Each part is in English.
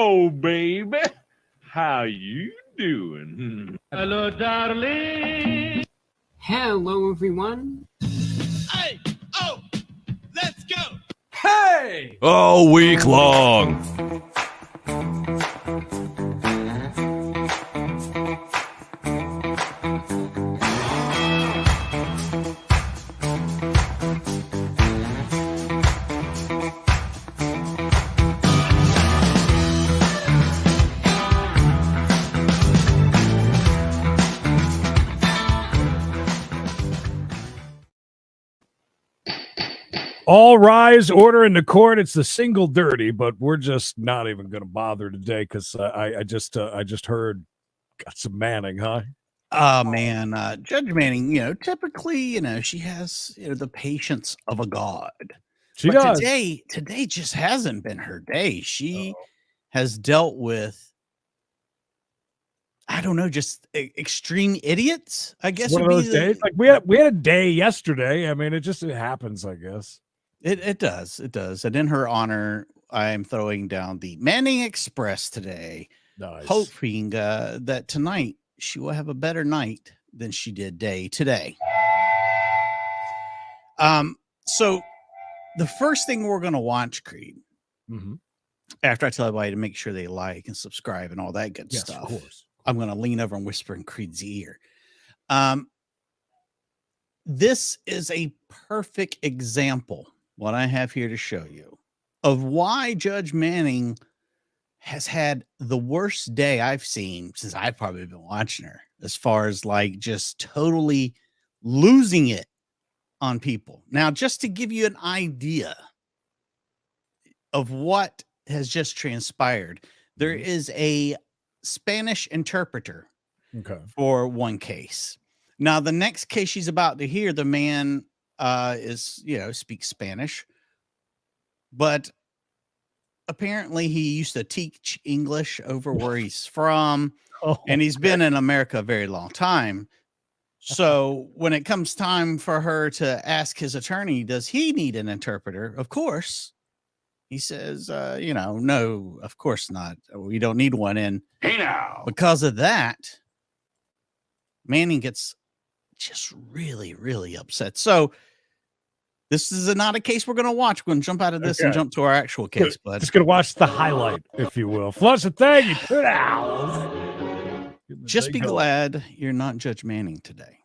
Hello, baby. How you doing? Hello, darling. Hello, everyone. Hey, oh, let's go. Hey! All week long. All rise, order in the court. It's the single dirty, but we're just not even going to bother today because I just heard got some Manning, huh? Oh man, Judge Manning, typically, she has the patience of a god. She But does. today just hasn't been her day. She has dealt with, I don't know, just extreme idiots, I guess. One of would be those days. Like we had a day yesterday. I mean, it happens, I guess. It does. And in her honor, I'm throwing down the Manning Express today, Nice. hoping that tonight she will have a better night than she did today. So the first thing we're going to watch, Creed, after I tell everybody to make sure they like and subscribe and all that good stuff, of course. I'm going to lean over and whisper in Creed's ear. This is a perfect example, what I have here to show you, of why Judge Manning has had the worst day I've seen since I've probably been watching her, as far as like just totally losing it on people. Now, just to give you an idea of what has just transpired, there is a Spanish interpreter for one case. Now, the next case she's about to hear, the man speaks Spanish, but apparently he used to teach English over where he's from, and he's been in America a very long time. So when it comes time for her to ask his attorney, does he need an interpreter? Of course. He says, no, of course not. We don't need one. And Hey now. because of that, Manning gets just really, really upset. So this is not a case we're going to watch. We're going to jump out of this and jump to our actual case. But just going to watch the highlight, if you will. Flush the thing, you put owls. Just be glad you're not Judge Manning today.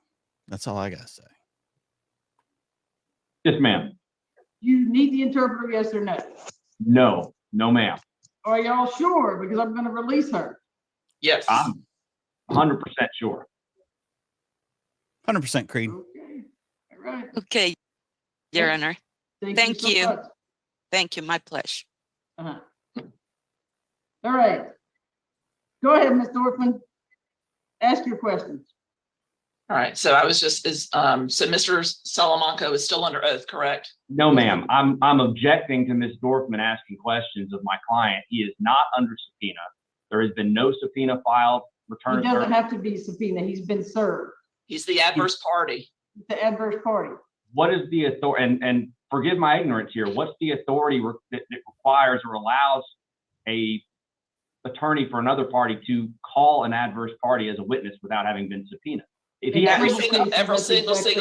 That's all I got to say. Yes, ma'am. You need the interpreter, yes or no? No, ma'am. Are y'all sure? Because I'm going to release her. Yes. I'm 100% sure. 100% Creed. Okay. All right. Okay, Your Honor. Thank you. So much. Thank you. My pleasure. All right. Go ahead, Ms. Dorfman. Ask your questions. All right. So I was just so Mr. Salamanca is still under oath, correct? No, ma'am. I'm objecting to Ms. Dorfman asking questions of my client. He is not under subpoena. There has been no subpoena filed. He doesn't have to be subpoenaed. He's been served. He's the adverse party. The adverse party. What is the authority? And forgive my ignorance here. What's the authority that requires or allows a attorney for another party to call an adverse party as a witness without having been subpoenaed? If he Every single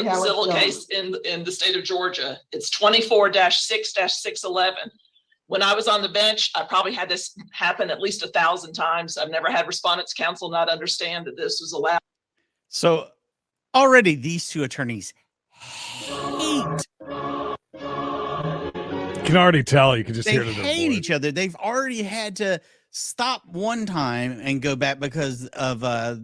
civil case in the state of Georgia, it's 24-6-611. When I was on the bench, I probably had this happen at least 1,000 times. I've never had respondents counsel not understand that this was allowed. So already these two attorneys hate. You can already tell. You can just hear it. They hate each other. They've already had to stop one time and go back because of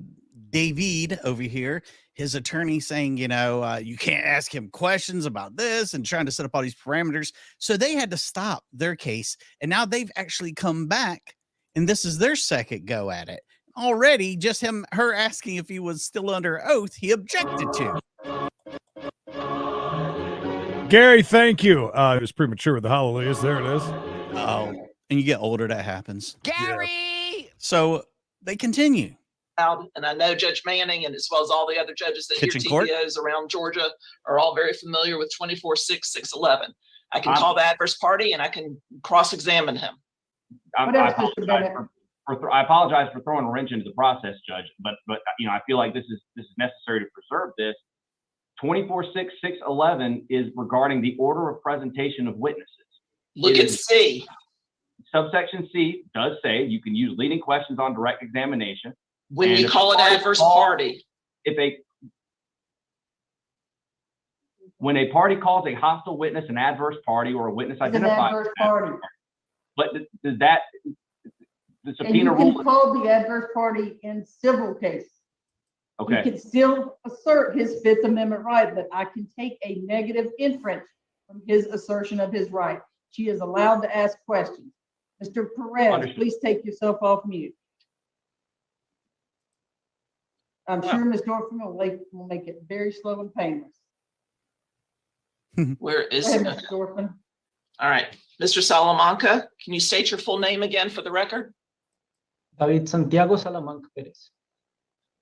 David over here, his attorney saying, you can't ask him questions about this and trying to set up all these parameters. So they had to stop their case. And now they've actually come back and this is their second go at it. Already just her asking if he was still under oath, he objected to. Gary, thank you. It was premature with the hallelujahs. There it is. Oh, and you get older, that happens. Gary! Yeah. So they continue. And I know Judge Manning, and as well as all the other judges that hear TPOs around Georgia, are all very familiar with 24-6-611. I can call the adverse party and I can cross-examine him. I What else, Mr. apologize Bennett? I apologize for throwing a wrench into the process, Judge, but I feel like this is necessary to preserve this. 24-6-611 is regarding the order of presentation of witnesses. Look at C. Subsection C does say you can use leading questions on direct examination. When you call an adverse party. When a party calls a hostile witness an adverse party or a witness identified. An adverse party. But does that, the And you subpoena rule? can call the adverse party in civil cases. He Okay, can still assert his Fifth Amendment right, but I can take a negative inference from his assertion of his right. She is allowed to ask questions. Mr. Perez, Understood. please take yourself off mute. I'm sure Ms. Dorfman will make it very slow and painless. Where Go is ahead, it? Ms. Dorfman. All right, Mr. Salamanca, can you state your full name again for the record? David Santiago Salamanca Perez,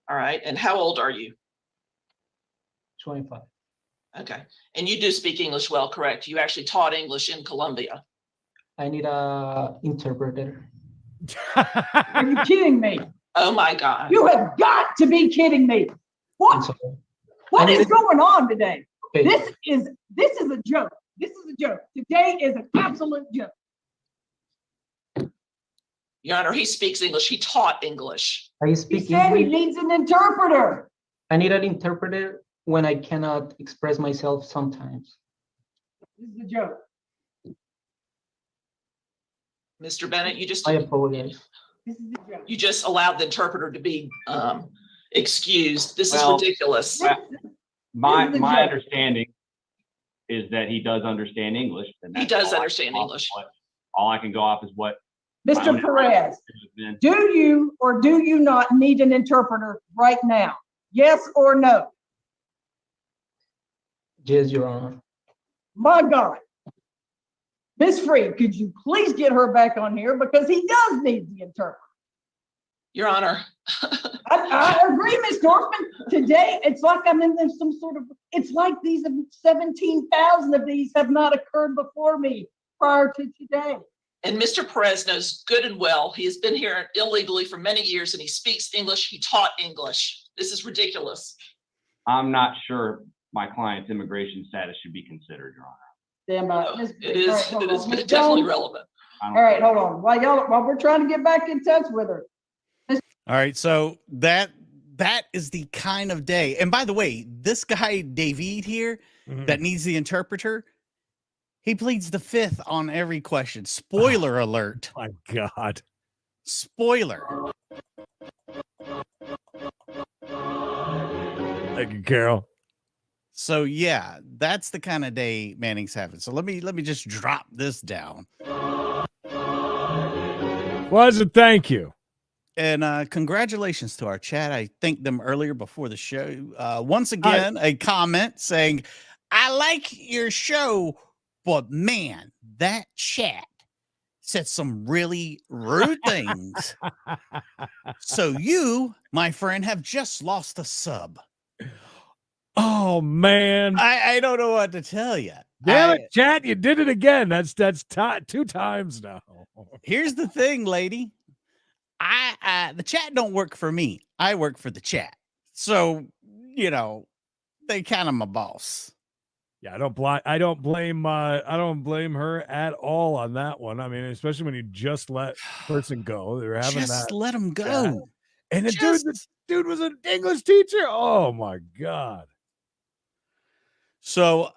All right, and how old are you? 25. Okay, and you do speak English well, correct? You actually taught English in Colombia. I need a interpreter. Are you kidding me? Oh my God. You have got to be kidding me. I'm What? sorry. What I is need- going on today? Okay. This is a joke. This is a joke. Today is an absolute joke. Your Honor, he speaks English. He taught English. I He speak said he English. needs an interpreter. I need an interpreter when I cannot express myself sometimes. This is a joke. Mr. Bennett, you just I apologize. This is a joke. you just allowed the interpreter to be excused. This is Well, ridiculous. my This is a joke. understanding is that he does understand English. And He that's does all I understand can go off English. all I can go off is what. my Mr. own Perez, been. do you or do you not need an interpreter right now? Yes or no? Yes, Your Honor. My God. Ms. Freed, could you please get her back on here because he does need the interpreter. Your Honor, I agree, Ms. Dorfman. Today, it's like I'm in some sort of, it's like these 17,000 of these have not occurred before me prior to today. and Mr. Perez knows good and well, he has been here illegally for many years and he speaks English. He taught English. This is ridiculous. I'm not sure my client's immigration status should be considered, Your Honor. Stand by. No, Ms. It is, all right, hold it is on. Ms. definitely Jones? relevant. I don't All right, think- hold on. While we're trying to get back in touch with her. All right, so that is the kind of day. And by the way, this guy David here that needs the interpreter, he pleads the fifth on every question. Spoiler alert. My God. Spoiler. Thank you, Carol. So yeah, that's the kind of day Manning's having. So let me just drop this down. Was it? Thank you. And congratulations to our chat. I thanked them earlier before the show. Once again, a comment saying, I like your show, but man, that chat said some really rude things. So you, my friend, have just lost a sub. Oh man. I don't know what to tell you. Damn it, chat, you did it again. That's 2 times now. Here's the thing, lady. The chat don't work for me. I work for the chat. So, they kind of my boss. Yeah, I don't blame her at all on that one. I mean, especially when you just let person go. They were having Just that. let them go. chat. And the dude was an English teacher. Oh my God. So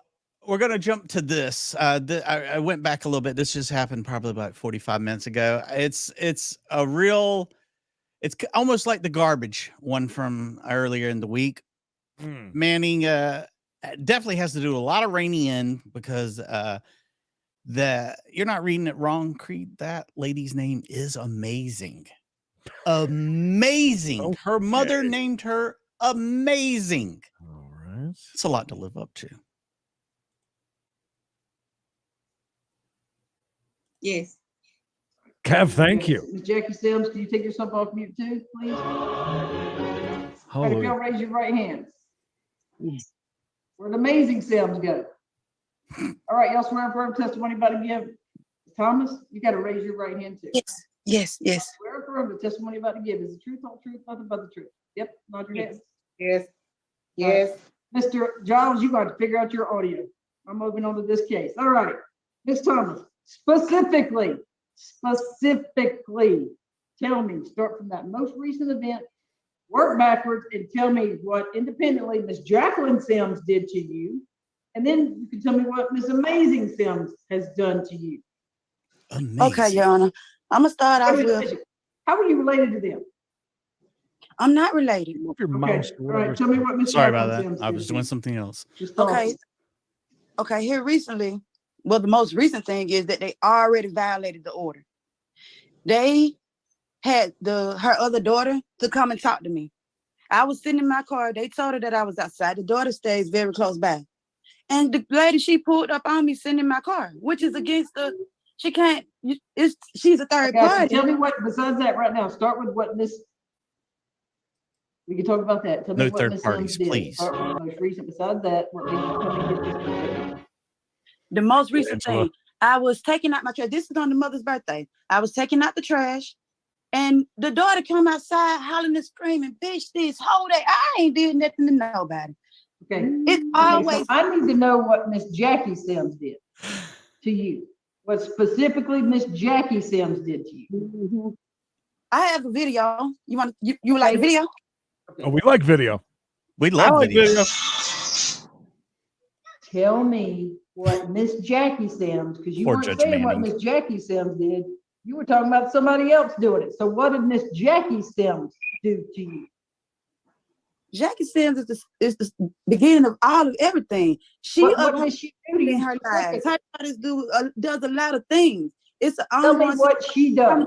we're going to jump to this. I went back a little bit. This just happened probably about 45 minutes ago. It's almost like the garbage one from earlier in the week. Manning definitely has to do a lot of reining in because you're not reading it wrong, Creed. That lady's name is amazing. Amazing. Okay. Her mother named her Amazing. All right. It's a lot to live up to. Yes. Kev, thank you. Ms. Jackie Sims, can you take yourself off mute too, please? All right, if Holy. y'all raise your right hands. Where'd Amazing Sims go? All right, y'all swear and affirm testimony about to give Thomas, you got to raise your right hand too. Yes. Swear affirm the testimony you're about to give is the truth, whole truth, nothing but the truth. Yep, nod your head. Yes. Mr. Giles, you got to figure out your audio. I'm moving on to this case. All right. Ms. Thomas, specifically, tell me, start from that most recent event, work backwards, and tell me what independently Miss Jacqueline Sims did to you. And then you can tell me what Miss Amazing Sims has done to you. Amazing. Okay, Your Honor. I'm gonna start off with. How are you related to them? I'm not related. Move your Okay, mouse all or right. whatever. Tell me what Miss Sorry Jacqueline about Sims that. I did was to doing you. something else. Just Okay. Okay, here recently, well, the most recent thing is that they already violated the order. They had her other daughter to come and talk to me. I was sitting in my car. They told her that I was outside. The daughter stays very close by. And the lady, she pulled up on me sitting in my car, which is against she can't, she's a third party. Tell me what, besides that right now, start with what Miss, we can talk about that. Tell me No what third Miss parties, Sims did. please. Start with the most recent, besides that, what made you come and get this picture? The most recent Angela. thing, I was taking out my trash. This is on the mother's birthday. I was taking out the trash, and the daughter come outside hollering and screaming, "Bitch, this whole day I ain't did nothing to nobody." Okay. It's So always. I need to know what Miss Jackie Sims did to you. What specifically Miss Jackie Sims did to you. I have a video. You want you would like the Okay. video? Oh, we like video. We I love like video. video. Tell me what Miss Jackie Sims, because you Poor weren't Judge saying what Manning. Miss Jackie Sims did. You were talking about somebody else doing it. So what did Miss Jackie Sims do to you? Jackie Sims is the beginning of all of everything. What did she do to in you? her lives. Her daughters does a lot of things. It's an Tell me ongoing. what she does.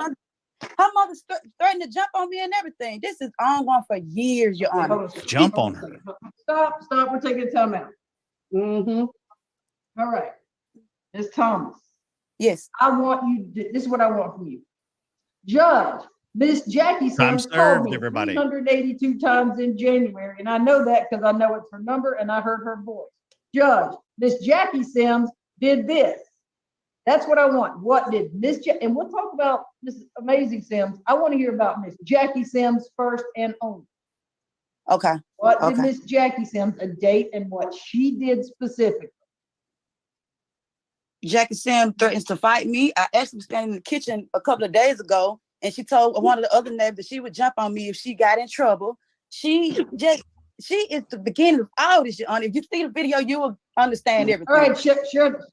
Her mother threatened to jump on me and everything. This is ongoing for years, Your Honor. Jump on her. Stop. We're taking a time out. Mm-hmm. All right. Ms. Thomas. Yes. I want you, this is what I want from you. Judge, Miss Jackie Time Sims called served, me everybody. 382 times in January, and I know that because I know it's her number and I heard her voice. Judge, Miss Jackie Sims did this. That's what I want. What did Miss and we'll talk about Miss Amazing Sims. I want to hear about Miss Jackie Sims first and only. Okay. What did Miss Jackie Sims, a date, and what she did specifically? Jackie Sims threatens to fight me. I actually was standing in the kitchen a couple of days ago, and she told one of the other neighbors that she would jump on me if she got in trouble. She is the beginning of all this, Your Honor. If you see the video, you will understand everything. All right, share.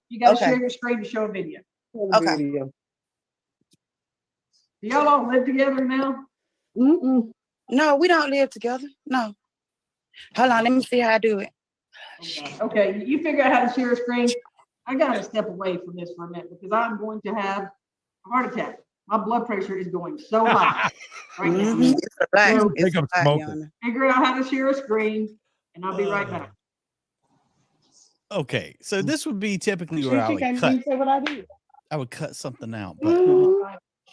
You got to share your screen to show a video. Okay. Do y'all all live together now? Mm-mm. No, we don't live together. No. Hold on, let me see how I do it. Okay, you figure out how to share a screen. I gotta step away from this for a minute because I'm going to have a heart attack. My blood pressure is going so high right now. Mm-hmm. It's a lot. So, It's a lot, Your Honor. figure out how to share a screen, and I'll be right back. Okay, so this would be typically where I would cut something out, but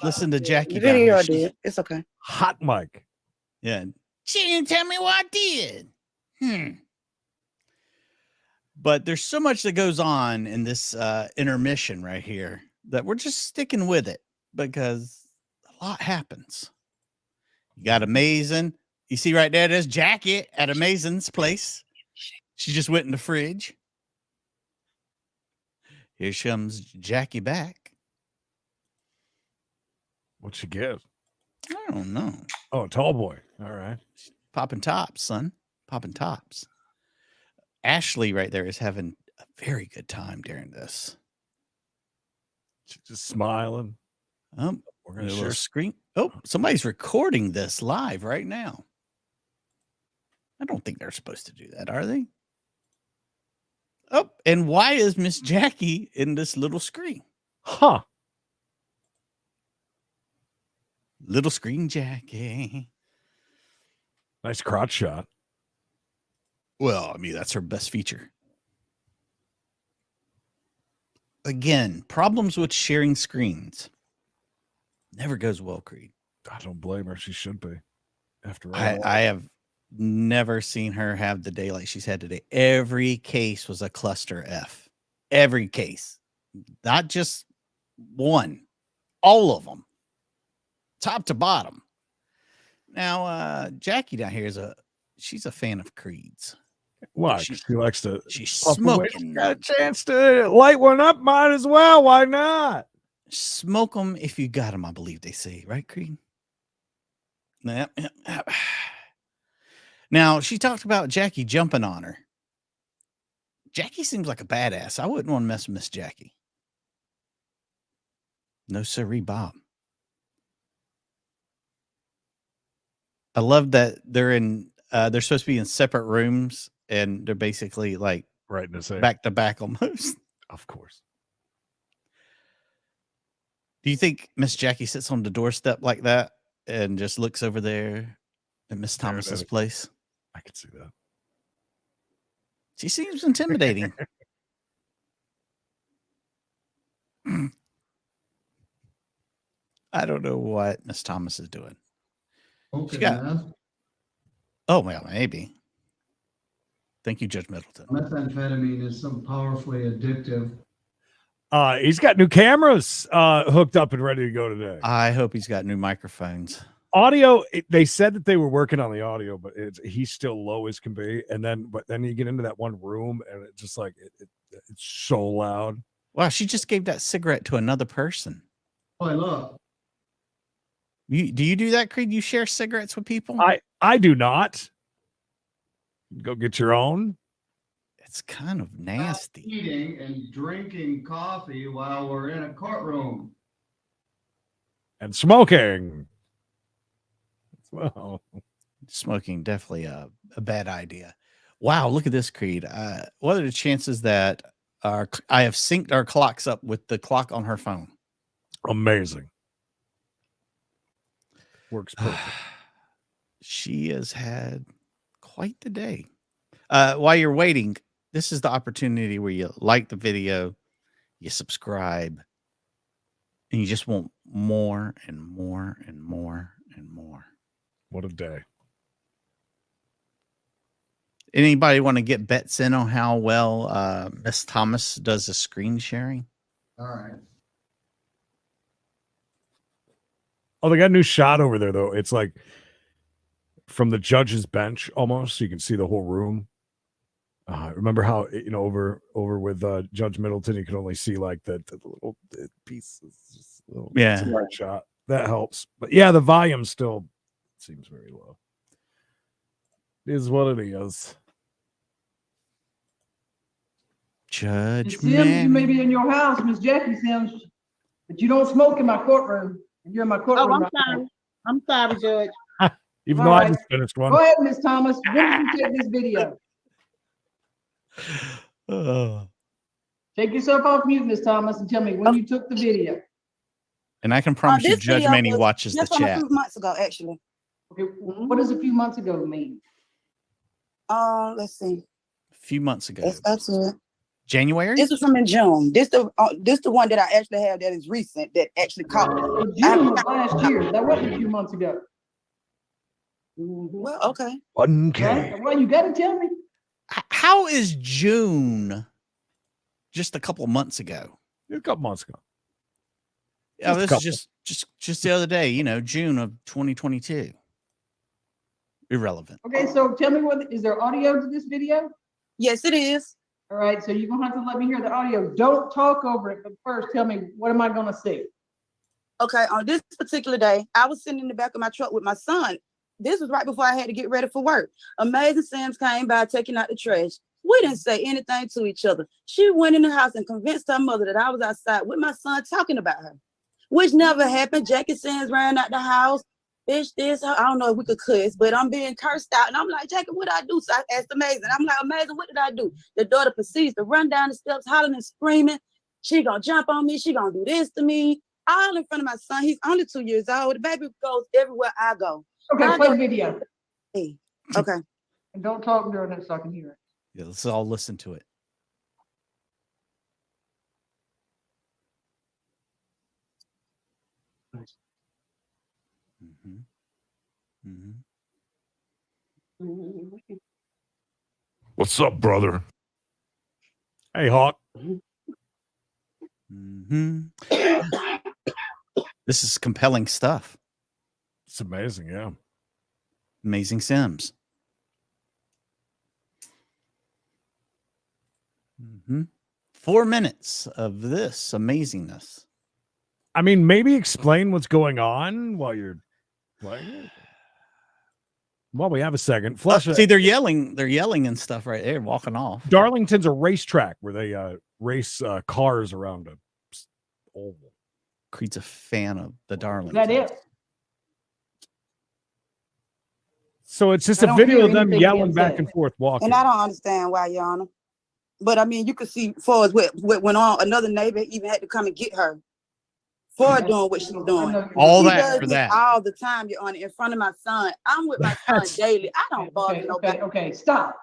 listen to Jackie. The video I down here. did. It's okay. Hot mic. Yeah. She didn't tell me what I did. But there's so much that goes on in this intermission right here that we're just sticking with it because a lot happens. You got Amazing. You see right there, there's Jackie at Amazing's place. She just went in the fridge. Here comes Jackie back. What'd she get? I don't know. Oh, tall boy. All right. Popping tops, son. Popping tops. Ashley right there is having a very good time during this. She's just smiling. We're going to share screen. Oh, somebody's recording this live right now. I don't think they're supposed to do that, are they? Oh, and why is Miss Jackie in this little screen? Huh. Little screen Jackie. Nice crotch shot. Well, I mean, that's her best feature. Again, problems with sharing screens. Never goes well, Creed. I don't blame her. She should be. After all. I have never seen her have the day like she's had today. Every case was a cluster F. Every case. Not just One, all of them, top to bottom. Now, Jackie down here she's a fan of Creeds. Why? She likes to. She's puff away. smoking. Got a chance to light one up, might as well. Why not? Smoke them if you got them, I believe they say, right, Creed? Yep. Now, she talked about Jackie jumping on her. Jackie seems like a badass. I wouldn't want to mess with Miss Jackie. No sirree, Bob. I love that they're supposed to be in separate rooms, and they're basically like right in the same back to back almost. Of course. Do you think Miss Jackie sits on the doorstep like that and just looks over there at Miss Thomas's place? I could see that. She seems intimidating. I don't know what Miss Thomas is doing. Okay, oh, well, maybe. Thank you, Judge Middleton. Methamphetamine is so powerfully addictive. He's got new cameras hooked up and ready to go today. I hope he's got new microphones. Audio, they said that they were working on the audio, but he's still low as can be. But then you get into that one room, and it's just like it's so loud. Wow, she just gave that cigarette to another person. Oh, look. Do you do that, Creed? You share cigarettes with people? I do not. Go get your own. It's kind of nasty. Eating and drinking coffee while we're in a courtroom. And smoking. Well, smoking definitely a bad idea. Wow, look at this, Creed. What are the chances that I have synced our clocks up with the clock on her phone? Amazing. Works perfect. She has had quite the day. While you're waiting, this is the opportunity where you like the video, you subscribe, and you just want more and more and more and more. What a day. Anybody want to get bets in on how well Miss Thomas does the screen sharing? All right. Oh, they got a new shot over there, though. It's like from the judge's bench almost, so you can see the whole room. Remember how, over with Judge Middleton, you can only see like the little pieces. Yeah. Shot. That helps. But yeah, the volume still seems very low. It is what it is. Judge Sims, you may be in your house, Miss Jackie Sims, but you don't smoke in my courtroom. You're in my courtroom. Oh, I'm sorry. I'm sorry, Judge. Even though I just finished one. Go ahead, Miss Thomas. When did you take this video? Take yourself off mute, Miss Thomas, and tell me when you took the video. And I can promise you, This Judge video Manny was watches the just from chat. a few months ago, actually. Okay, what does a few months ago mean? Let's see. A few months ago. That's absolutely. January? This was from in June. This the one that I actually have that is recent that actually caught me. June of last year. That wasn't a few months ago. Well, okay. 1K. Well, you got to tell me. How is June just a couple of months ago? A couple months ago. Yeah, this is just the other day, June of 2022. Irrelevant. Okay, so tell me is there audio to this video? Yes, it is. All right, so you're gonna have to let me hear the audio. Don't talk over it, but first tell me, what am I gonna see? Okay, on this particular day, I was sitting in the back of my truck with my son. This was right before I had to get ready for work. Amazing Sam's came by taking out the trash. We didn't say anything to each other. She went in the house and convinced her mother that I was outside with my son talking about her, which never happened. Jackie Sands ran out the house. Bitch, this, I don't know if we could cuss, but I'm being cursed out. And I'm like, Jackie, what did I do? So I asked Amazing. I'm like, Amazing, what did I do? The daughter proceeds to run down the steps, hollering and screaming. She gonna jump on me. She gonna do this to me. All in front of my son. He's only 2 years old. The baby goes everywhere I go. Okay, play the video. Hey, okay. And don't talk during it so I can hear it. Yeah, let's all listen to it. What's up, brother? Hey, Hawk. This is compelling stuff. It's amazing, yeah. Amazing Sims. 4 minutes of this amazingness. I mean, maybe explain what's going on while you're playing it. Well, we have a second. Flush See, they're yelling and stuff right there, walking off. Darlington's a racetrack where they race cars around a oval. Creed's a fan of the Darlingtons. That it? So it's just I a don't video hear of them anything yelling being back said. and forth walking. And I don't understand why, Your Honor. But I mean, you could see far as what went on. Another neighbor even had to come and get her for doing what she's doing. All She that does for this that. all the time, Your Honor, in front of my son. I'm with my son daily. I don't bother nobody. Okay, stop.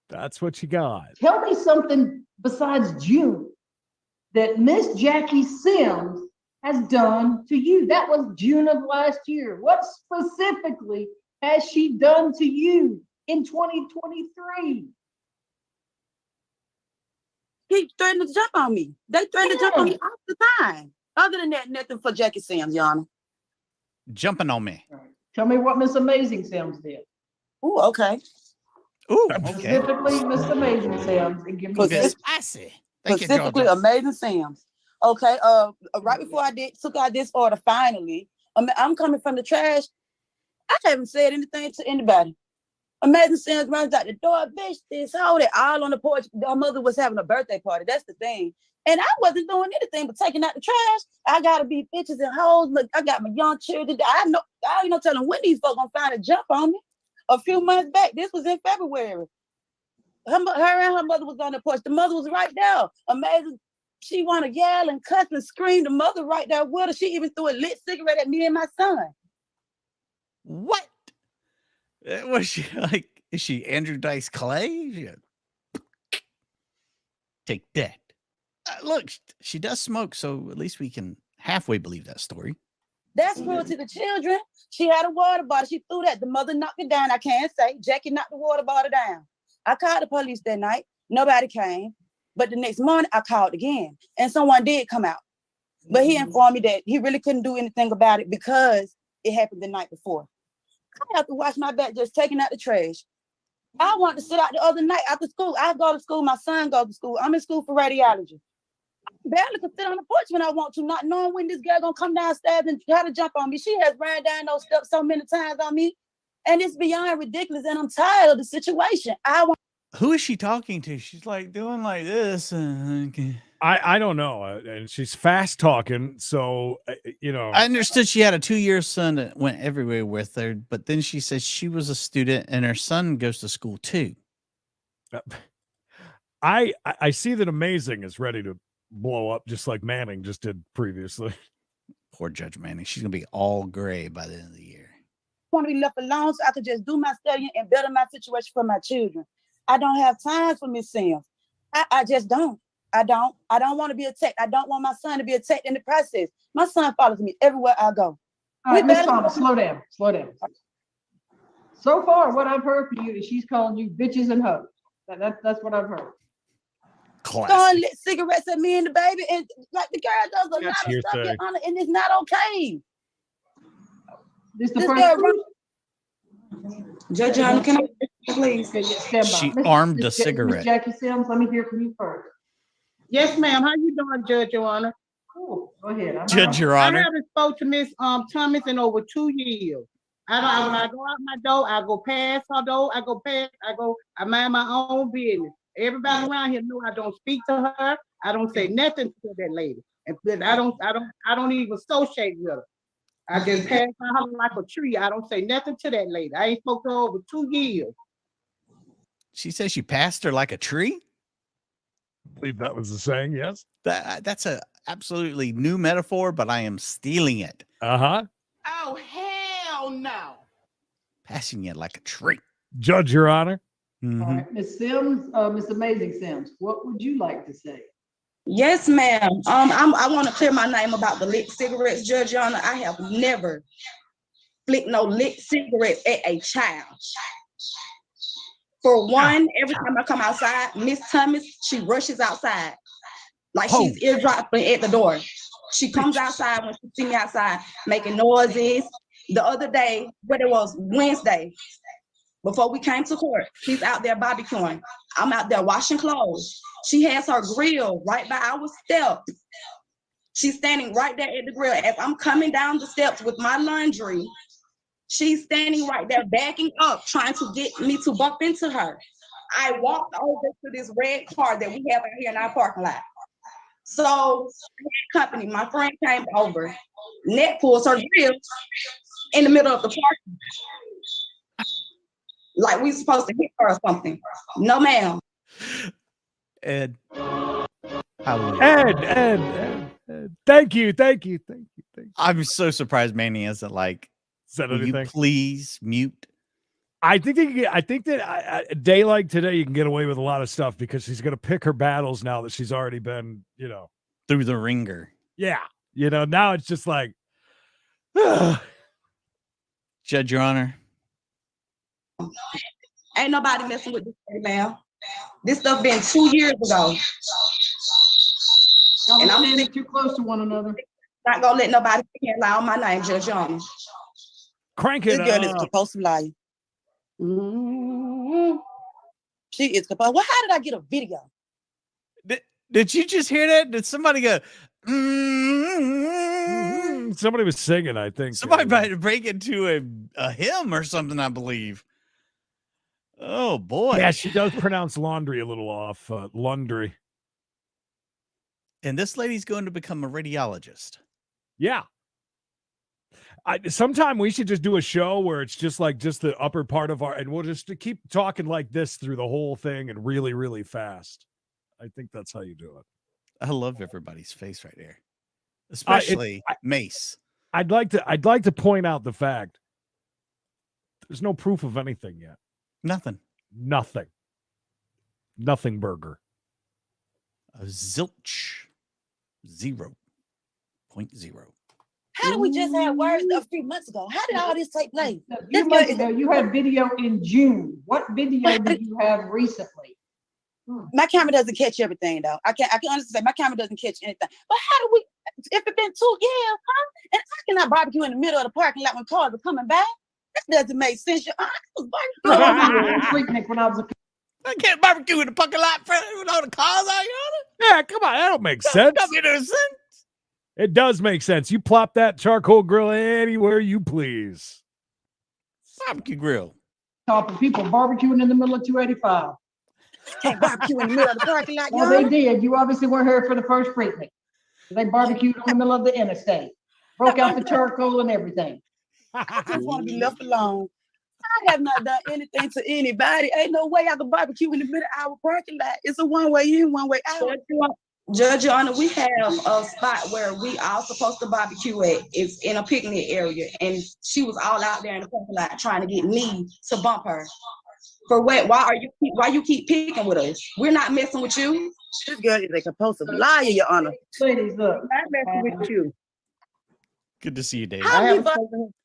That's what you got. Tell me something besides June that Miss Jackie Sims has done to you. That was June of last year. What specifically has she done to you in 2023? He threatened to jump on me. They threatened to jump on me all the time. Other than that, nothing for Jackie Sims, Your Honor. Jumping on me. Tell me what Miss Amazing Sims did. Oh, okay. Ooh, Specifically, Miss Amazing Sims, and give me It's spicy. Thank you, Specifically, Georgia. Amazing Sims. Okay. Right before I took out this order, finally, I'm coming from the trash. I haven't said anything to anybody. Amazing Sims runs out the door, bitch, this, hold it, all on the porch. Her mother was having a birthday party. That's the thing. And I wasn't doing anything but taking out the trash. I gotta be bitches and hoes. Look, I got my young children. I ain't no telling when these folks gonna find a jump on me. A few months back, this was in February. Her and her mother was on the porch. The mother was right there. Amazing. She wanna yell and cuss and scream. The mother right there with her. She even threw a lit cigarette at me and my son. What? Was she like, is she Andrew Dice Clay? Take that. Look, she does smoke, so at least we can halfway believe that story. That's cruel to the children. She had a water bottle. She threw that. The mother knocked it down. I can't say. Jackie knocked the water bottle down. I called the police that night. Nobody came. But the next morning, I called again. And someone did come out. But he informed me that he really couldn't do anything about it because it happened the night before. I have to watch my back just taking out the trash. I want to sit out the other night after school. I go to school. My son goes to school. I'm in school for radiology. Barely can sit on the porch when I want to, not knowing when this girl gonna come downstairs and try to jump on me. She has ran down those steps so many times on me, and it's beyond ridiculous. And I'm tired of the situation. Who is she talking to? She's like doing like this. I don't know, and she's fast talking, so you know. I understood she had a 2-year son that went everywhere with her, but then she said she was a student and her son goes to school too. I see that Amazing is ready to blow up just like Manning just did previously. Poor Judge Manning. She's gonna be all gray by the end of the year. I want to be left alone so I could just do my studying and better my situation for my children. I don't have time for Miss Sims. I just don't. I don't want to be attacked. I don't want my son to be attacked in the process. My son follows me everywhere I go. All right, Miss Thomas, slow down. So far, what I've heard from you is she's calling you bitches and hoes. That's what I've heard. Throwing lit cigarettes at me and the baby, and like the girl does a lot of stuff, Your Honor, and it's not okay. This the first. Judge Honor, can I please? She armed a cigarette. Miss Jackie Sims, let me hear from you first. Yes, ma'am. How you doing, Judge, Your Honor? Cool. Go ahead. Judge, Your Honor. I haven't spoke to Miss Thomas in over 2 years. When I go out my door, I go past her door. I mind my own business. Everybody around here know I don't speak to her. I don't say nothing to that lady. And I don't even associate with her. I just pass by her like a tree. I don't say nothing to that lady. I ain't spoke to her over 2 years. She says she passed her like a tree. I believe that was the saying. Yes. That's a absolutely new metaphor, but I am stealing it. Uh-huh. Oh, hell no. Passing it like a tree. Judge, Your Honor. Mm-hmm. All right, Miss Sims, Miss Amazing Sims, what would you like to say? Yes, ma'am. I want to clear my name about the lit cigarettes, Judge Your Honor. I have never flicked no lit cigarette at a child. For one, every time I come outside, Miss Thomas, she rushes outside. Like she's eardropping at the door. She comes outside when she see me outside making noises. The other day, what it was, Wednesday, before we came to court, she's out there barbecuing. I'm out there washing clothes. She has her grill right by our step. She's standing right there at the grill. As I'm coming down the steps with my laundry, she's standing right there backing up, trying to get me to bump into her. I walked over to this red car that we have out here in our parking lot. So, company, my friend came over. Net pulls her grill in the middle of the parking. Like we supposed to hit her or something. No, ma'am. Ed. Ed. Thank you. I'm so surprised Manny hasn't said will anything. You please mute? I think that a day like today, you can get away with a lot of stuff because she's going to pick her battles now that she's already been, through the ringer. Yeah. Now it's just like, Judge, Your Honor. Ain't nobody messing with this thing, ma'am. This stuff been 2 years ago. And I'm standing too close to one another. Not gonna let nobody lie on my name, Judge Your Honor. Crank it This girl up. is compulsive liar. She is compulsive. Well, how did I get a video? Did you just hear that? Did somebody go? Somebody was singing, I think. Somebody might break into a hymn or something, I believe. Oh, boy. Yeah, she does pronounce laundry a little off. Laundry. And this lady's going to become a radiologist. Yeah. Sometime we should just do a show where it's just the upper part of and we'll just keep talking like this through the whole thing and really, really fast. I think that's how you do it. I love everybody's face right there, especially Mace. I'd like to point out the fact there's no proof of anything yet. Nothing burger. A zilch. 0.0. How did we just have words a few months ago? How did all this take place? You had video in June. What video did you have recently? My camera doesn't catch everything, though. I can honestly say my camera doesn't catch anything. But how do we? If it's been 2 years, huh? And I cannot barbecue in the middle of the parking lot when cars are coming by. That doesn't make sense. I was barbecuing when I was a kid. I can't barbecue in the parking lot with all the cars out here. Yeah, come on, that don't make sense. It does make sense. You plop that charcoal grill anywhere you please. Barbecue grill. Top of people barbecuing in the middle of 285. Can't barbecue in the middle of the parking lot. Well, they did. You obviously weren't here for the first frequent. They barbecued in the middle of the interstate. Broke out the charcoal and everything. I just want to be left alone. I have not done anything to anybody. Ain't no way I can barbecue in the middle of our parking lot. It's a one-way in, one-way out. Judge Your Honor, we have a spot where we all supposed to barbecue at. It's in a picnic area, and she was all out there in the parking lot trying to get me to bump her. For what? Why you keep picking with us? We're not messing with you. This girl is a compulsive liar, Your Honor. Ladies, look. I'm messing with you. Good to see you, David. How you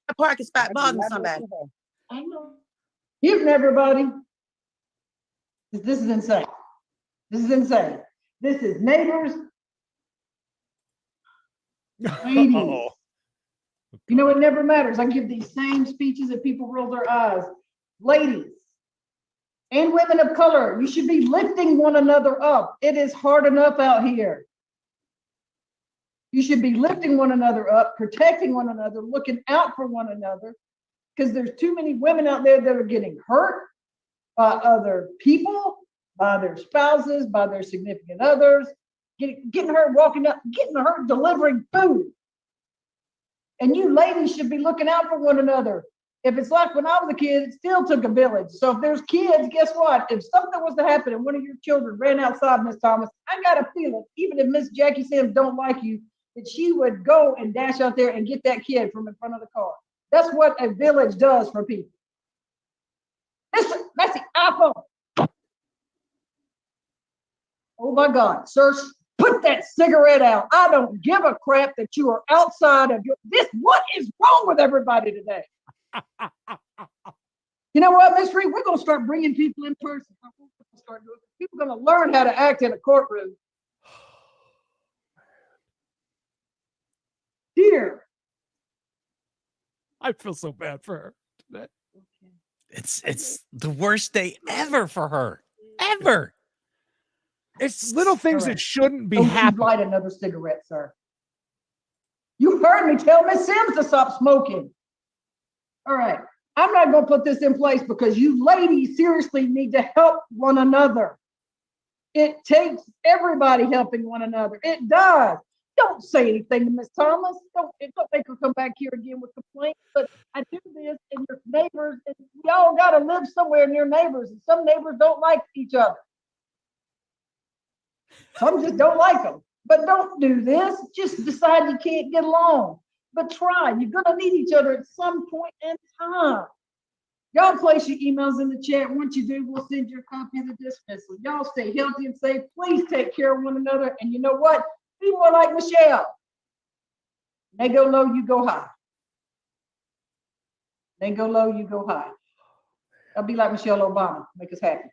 a parking spot bothering somebody? I know. Evening, everybody. This is insane. This is neighbors. Ladies. You know, it never matters. I give these same speeches and people roll their eyes. Ladies and women of color, you should be lifting one another up. It is hard enough out here. You should be lifting one another up, protecting one another, looking out for one another, because there's too many women out there that are getting hurt by other people, by their spouses, by their significant others, getting hurt walking up, getting hurt delivering food. And you ladies should be looking out for one another. If it's like when I was a kid, it still took a village. So if there's kids, guess what? If something was to happen and one of your children ran outside, Miss Thomas, I got a feeling, even if Miss Jackie Sims don't like you, that she would go and dash out there and get that kid from in front of the car. That's what a village does for people. Listen, that's the iPhone. Oh my God, sir, put that cigarette out. I don't give a crap that you are outside of this. What is wrong with everybody today? You know what, Miss Reed? We're going to start bringing people in person. People are going to learn how to act in a courtroom. dear. I feel so bad for her today. It's the worst day ever for her. Ever. It's little things that Correct. shouldn't be Don't you happening. light another cigarette, sir. You heard me tell Miss Sims to stop smoking. All right. I'm not going to put this in place because you ladies seriously need to help one another. It takes everybody helping one another. It does. Don't say anything to Miss Thomas. Don't make her come back here again with complaints. But I do this, and your neighbors, and we all got to live somewhere near neighbors, and some neighbors don't like each other. Some just don't like them. But don't do this. Just decide you can't get along. But try. You're going to need each other at some point in time. Y'all place your emails in the chat. Once you do, we'll send you a copy of the dismissal. Y'all stay healthy and safe. Please take care of one another. And you know what? Be more like Michelle. They go low, you go high. They go low, you go high. I'll be like Michelle Obama. Make us happy.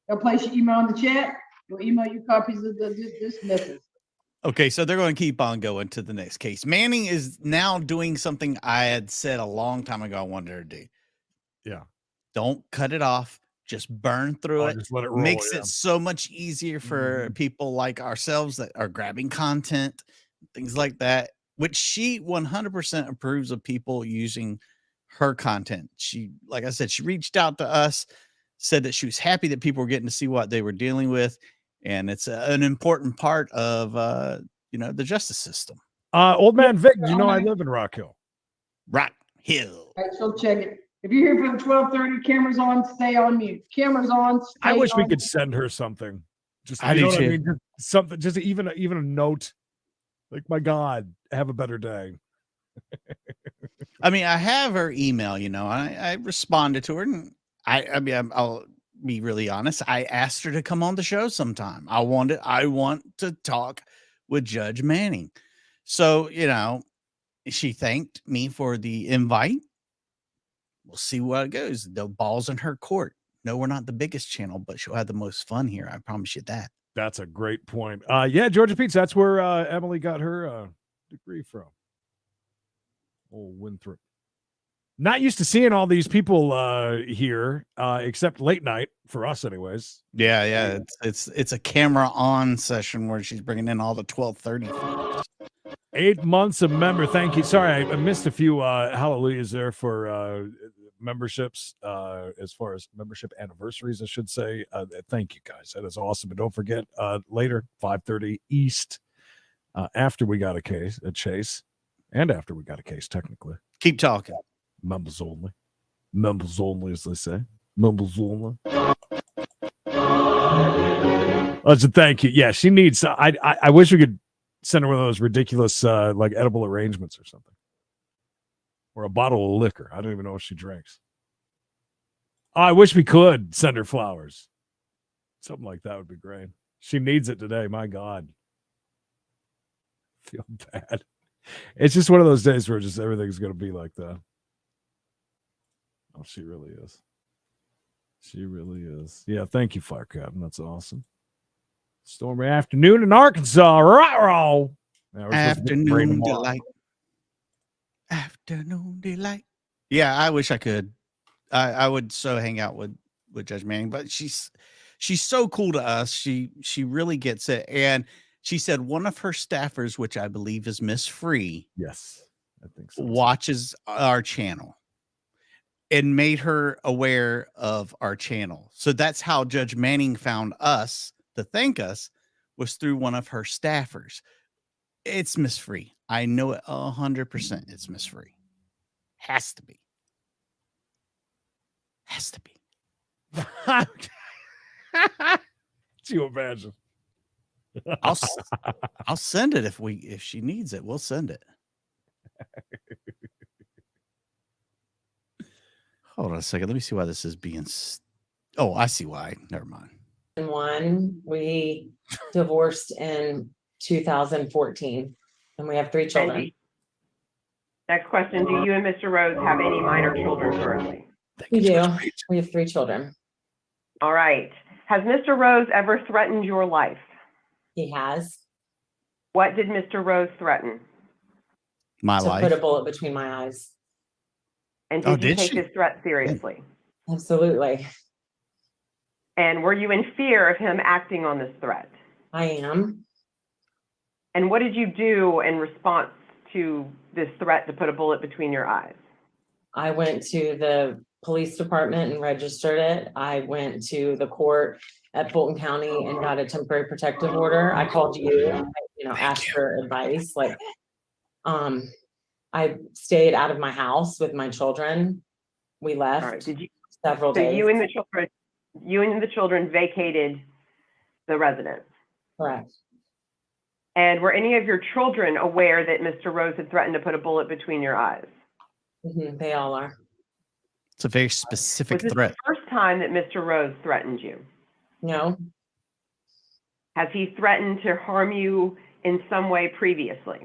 Y'all place your email in the chat. We'll email you copies of the dismissals. Okay, so they're going to keep on going to the next case. Manning is now doing something I had said a long time ago I wanted her to do. Yeah. Don't cut it off. Just burn through it. Just let it roll. Makes it so much easier for people like ourselves that are grabbing content, things like that, which she 100% approves of people using her content. She, like I said, she reached out to us, said that she was happy that people were getting to see what they were dealing with. And it's an important part of, the justice system. Old man Vic, you know I live in Rock Hill. Rock Hill. All right, so check it. If you're here from 12:30, cameras on, stay on mute. Cameras on, stay I wish we on could mute. send her something. Just I you do know what too. I mean? Just something, just even a note. Like, my God, have a better day. I mean, I have her email, I responded to her, and I'll be really honest. I asked her to come on the show sometime. I want to talk with Judge Manning. So, she thanked me for the invite. We'll see what it goes. The ball's in her court. No, we're not the biggest channel, but she'll have the most fun here. I promise you that. That's a great point. Yeah, Georgia Pete's. That's where Emily got her degree from. Oh, Winthrop. Not used to seeing all these people here, except late night for us, anyways. Yeah. It's a camera on session where she's bringing in all the 12:30 folks. 8 months of member. Thank you. Sorry, I missed a few hallelujahs there for memberships, as far as membership anniversaries, I should say. Thank you, guys. That is awesome. And don't forget, later, 5:30 East, after we got a chase, and after we got a case, technically. Keep talking. Members only. Members only, as they say. Members only. Thank you. Yeah, she needs. I wish we could send her one of those ridiculous, like edible arrangements or something, or a bottle of liquor. I don't even know if she drinks. I wish we could send her flowers. Something like that would be great. She needs it today. My God, I feel bad. It's just one of those days where just everything's going to be like that. Oh, she really is. She really is. Yeah, thank you, Fire Captain. That's awesome. Stormy afternoon in Arkansas. Right. Afternoon delight. Afternoon delight. Yeah, I wish I could. I would so hang out with Judge Manning, but she's so cool to us. She really gets it. And she said one of her staffers, which I believe is Miss Free, yes, I think so, watches our channel and made her aware of our channel. So that's how Judge Manning found us to thank us, was through one of her staffers. It's Miss Free. I know it 100%. It's Miss Free. Has to be. Has to be. Do you imagine? I'll send it if she needs it. We'll send it. Hold on a second. Let me see why this is being. Oh, I see why. Never mind. We divorced in 2014, and we have 3 children. Next question. Do you and Mr. Rose have any minor children currently? We do. We have 3 children. All right. Has Mr. Rose ever threatened your life? He has. What did Mr. Rose threaten? My to life. put a bullet between my eyes. And Oh, did you did take she? this threat seriously? Absolutely. And were you in fear of him acting on this threat? I am. And what did you do in response to this threat to put a bullet between your eyes? I went to the police department and registered it. I went to the court at Fulton County and got a temporary protective order. I called you, asked for advice. I stayed out of my house with my children. We left. All right. Did you? Several So days. you and the children vacated the residence. Correct. And were any of your children aware that Mr. Rose had threatened to put a bullet between your eyes? They all are. It's a very specific Was this threat. the first time that Mr. Rose threatened you? No. Has he threatened to harm you in some way previously?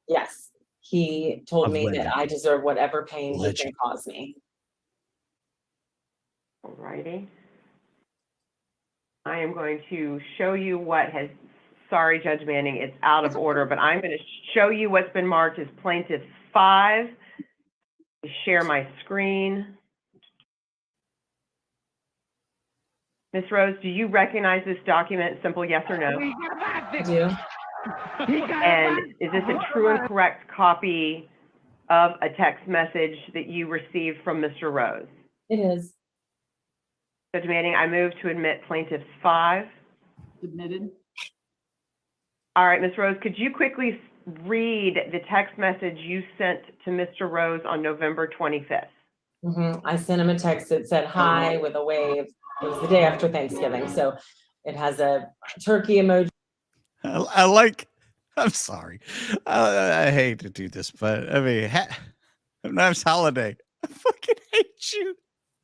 Yes. He told me Alleged. that I deserve whatever pain Alleged. he can cause me. All righty. I am going to show you what has, sorry, Judge Manning, it's out of order, but I'm going to show you what's been marked as Plaintiff 5. Share my screen. Ms. Rose, do you recognize this document? Simple yes or no? I do. And is this a true and correct copy of a text message that you received from Mr. Rose? It is. Judge Manning, I move to admit Plaintiff 5. Submitted. All right, Ms. Rose, could you quickly read the text message you sent to Mr. Rose on November 25th? I sent him a text that said hi with a wave. It was the day after Thanksgiving. So it has a turkey emoji. I like, I'm sorry. I hate to do this, but I mean, nice holiday. I fucking hate you.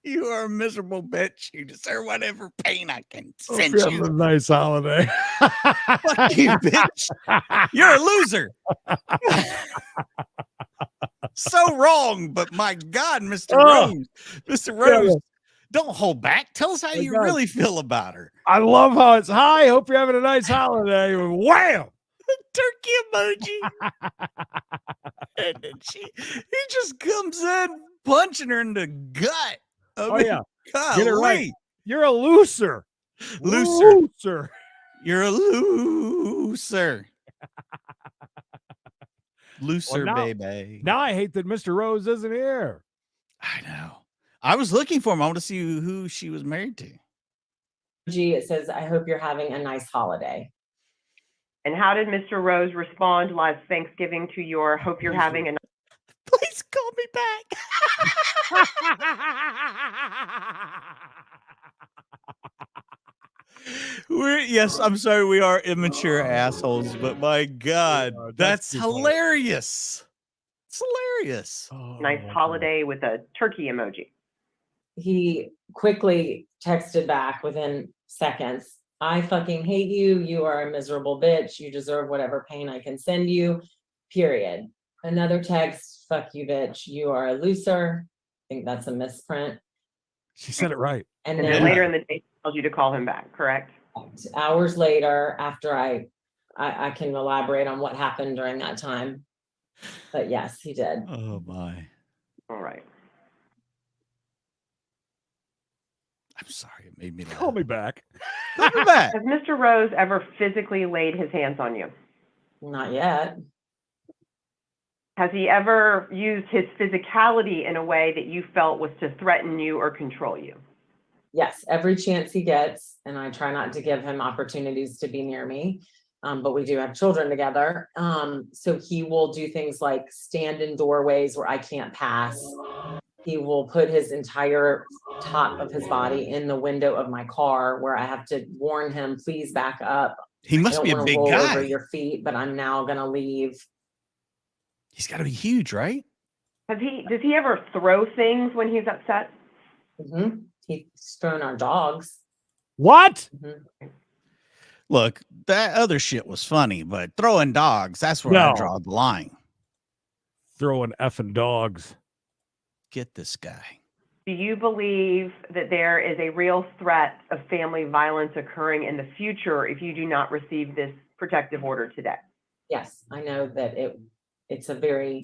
You are a miserable bitch. You deserve whatever pain I can send Hope you you. have a nice holiday. Fuck you, bitch. You're a loser. So wrong, but my God, Mr. Oh. Rose. Mr. Rose, Yeah. don't hold back. Tell us how you God. really feel about her. I love how it's hi. Hope you're having a nice holiday. Wham! Turkey emoji. And then he just comes in punching her in the gut. Oh, yeah. God, Get it right. You're a loser. Loser. You're a loser. Looser, Well, baby. Now I hate that Mr. Rose isn't here. I know. I was looking for him. I want to see who she was married to. It says, I hope you're having a nice holiday. And how did Mr. Rose respond last Thanksgiving to your hope you're having a Please call me back. Yes, I'm sorry, we are immature assholes, but my God, that's hilarious. It's hilarious. nice holiday with a turkey emoji? He quickly texted back within seconds. I fucking hate you. You are a miserable bitch. You deserve whatever pain I can send you. Period. Another text. Fuck you, bitch. You are a loser. I think that's a misprint. She said it right. And And then then later in the day, he tells you to call him back, correct? hours later, after I can elaborate on what happened during that time. But yes, he did. Oh my. All right. I'm sorry, it made me laugh. Call me back. Call me back. Has Mr. Rose ever physically laid his hands on you? Not yet. Has he ever used his physicality in a way that you felt was to threaten you or control you? Yes, every chance he gets, and I try not to give him opportunities to be near me. But we do have children together. So he will do things like stand in doorways where I can't pass. He will put his entire top of his body in the window of my car where I have to warn him, please back up. He I must don't be a wanna big roll guy. over your feet, but I'm now gonna leave. He's got to be huge, right? Does he ever throw things when he's upset? He's thrown our dogs. What? Look, that other shit was funny, but throwing dogs, that's where I draw the line. Throwing effing dogs. Get this guy. Do you believe that there is a real threat of family violence occurring in the future if you do not receive this protective order today? Yes, I know that it's a very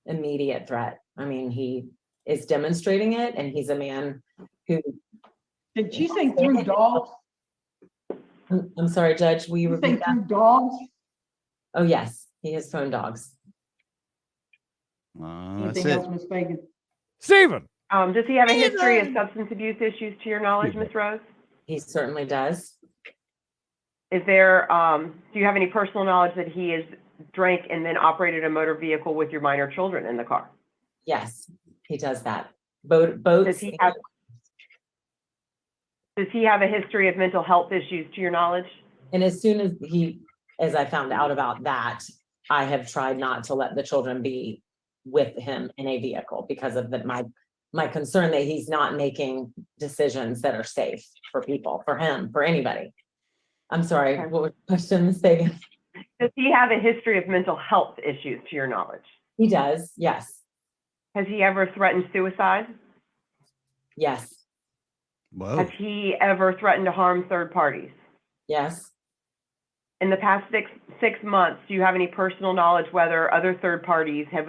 immediate threat. I mean, he is demonstrating it, and he's a man who. Did she say through dogs? I'm sorry, Judge, will you You repeat say that? through dogs? Oh, yes, he has phone dogs. That's Anything it. else, Ms. Fagan? Stephen. Does he have a history of substance abuse issues to your knowledge, Ms. Rose? He certainly does. Is there, do you have any personal knowledge that he has drank and then operated a motor vehicle with your minor children in the car? Yes, he does that. Boats. Does he have a history of mental health issues to your knowledge? And as soon as I found out about that, I have tried not to let the children be with him in a vehicle because of my concern that he's not making decisions that are safe for people, for him, for anybody. I'm sorry, Okay. what was the question, Ms. Fagan? Does he have a history of mental health issues to your knowledge? He does, yes. Has he ever threatened suicide? Yes. Whoa. Has he ever threatened to harm third parties? Yes. In the past six months, do you have any personal knowledge whether other third parties have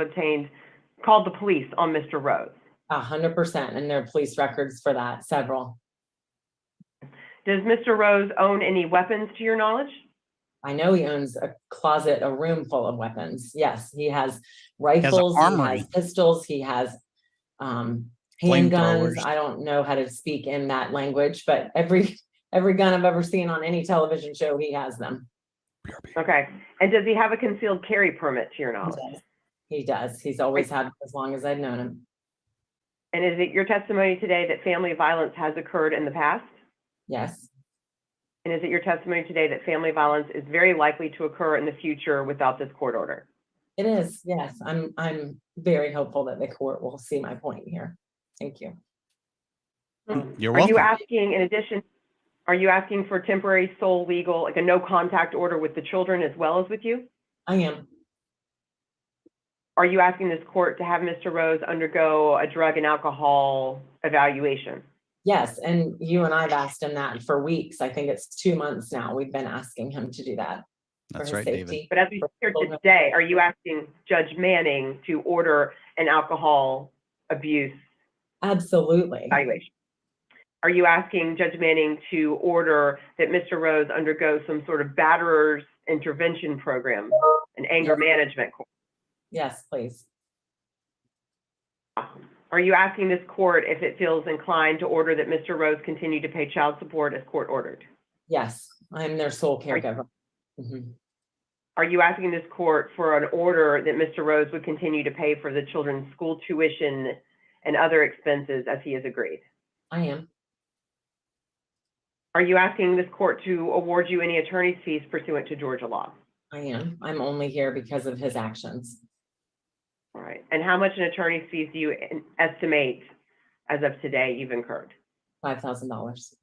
called the police on Mr. Rose? 100%, and there are police records for that, several. Does Mr. Rose own any weapons to your knowledge? I know he owns a closet, a room full of weapons. Yes, he has rifles, he has pistols, he has handguns. I don't know how to speak in that language, but every gun I've ever seen on any television show, he has them. Okay. And does he have a concealed carry permit to your knowledge? He does. He's always had it as long as I've known him. And is it your testimony today that family violence has occurred in the past? Yes. And is it your testimony today that family violence is very likely to occur in the future without this court order? It is, yes. I'm very hopeful that the court will see my point here. Thank you. You're Are you welcome. asking, in addition, are you asking for temporary sole legal, like a no contact order with the children as well as with you? I am. Are you asking this court to have Mr. Rose undergo a drug and alcohol evaluation? Yes, and you and I've asked him that for weeks. I think it's 2 months now. We've been asking him to do that. That's right, David. But as we hear today, are you asking Judge Manning to order an alcohol abuse Absolutely. evaluation? Are you asking Judge Manning to order that Mr. Rose undergo some sort of batterers intervention program, an anger management course? Yes, please. Are you asking this court if it feels inclined to order that Mr. Rose continue to pay child support as court ordered? Yes, I'm their sole caregiver. Mhm. Are you asking this court for an order that Mr. Rose would continue to pay for the children's school tuition and other expenses as he has agreed? I am. Are you asking this court to award you any attorney's fees pursuant to Georgia law? I am. I'm only here because of his actions. All right. And how much in attorney's fees do you estimate as of today you've incurred? $5,000.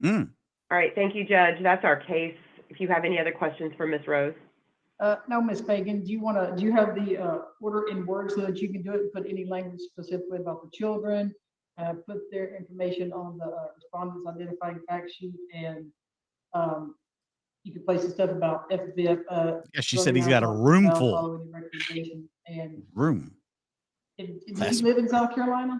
All right. Thank you, Judge. That's our case. If you have any other questions for Ms. Rose. No, Ms. Fagan, do you have the order in Word so that you can do it and put any language specifically about the children, put their information on the respondent's identifying fact sheet, and you can place some stuff about FBF. Yeah, she said he's got a room full. And Room. Did he live in South Carolina?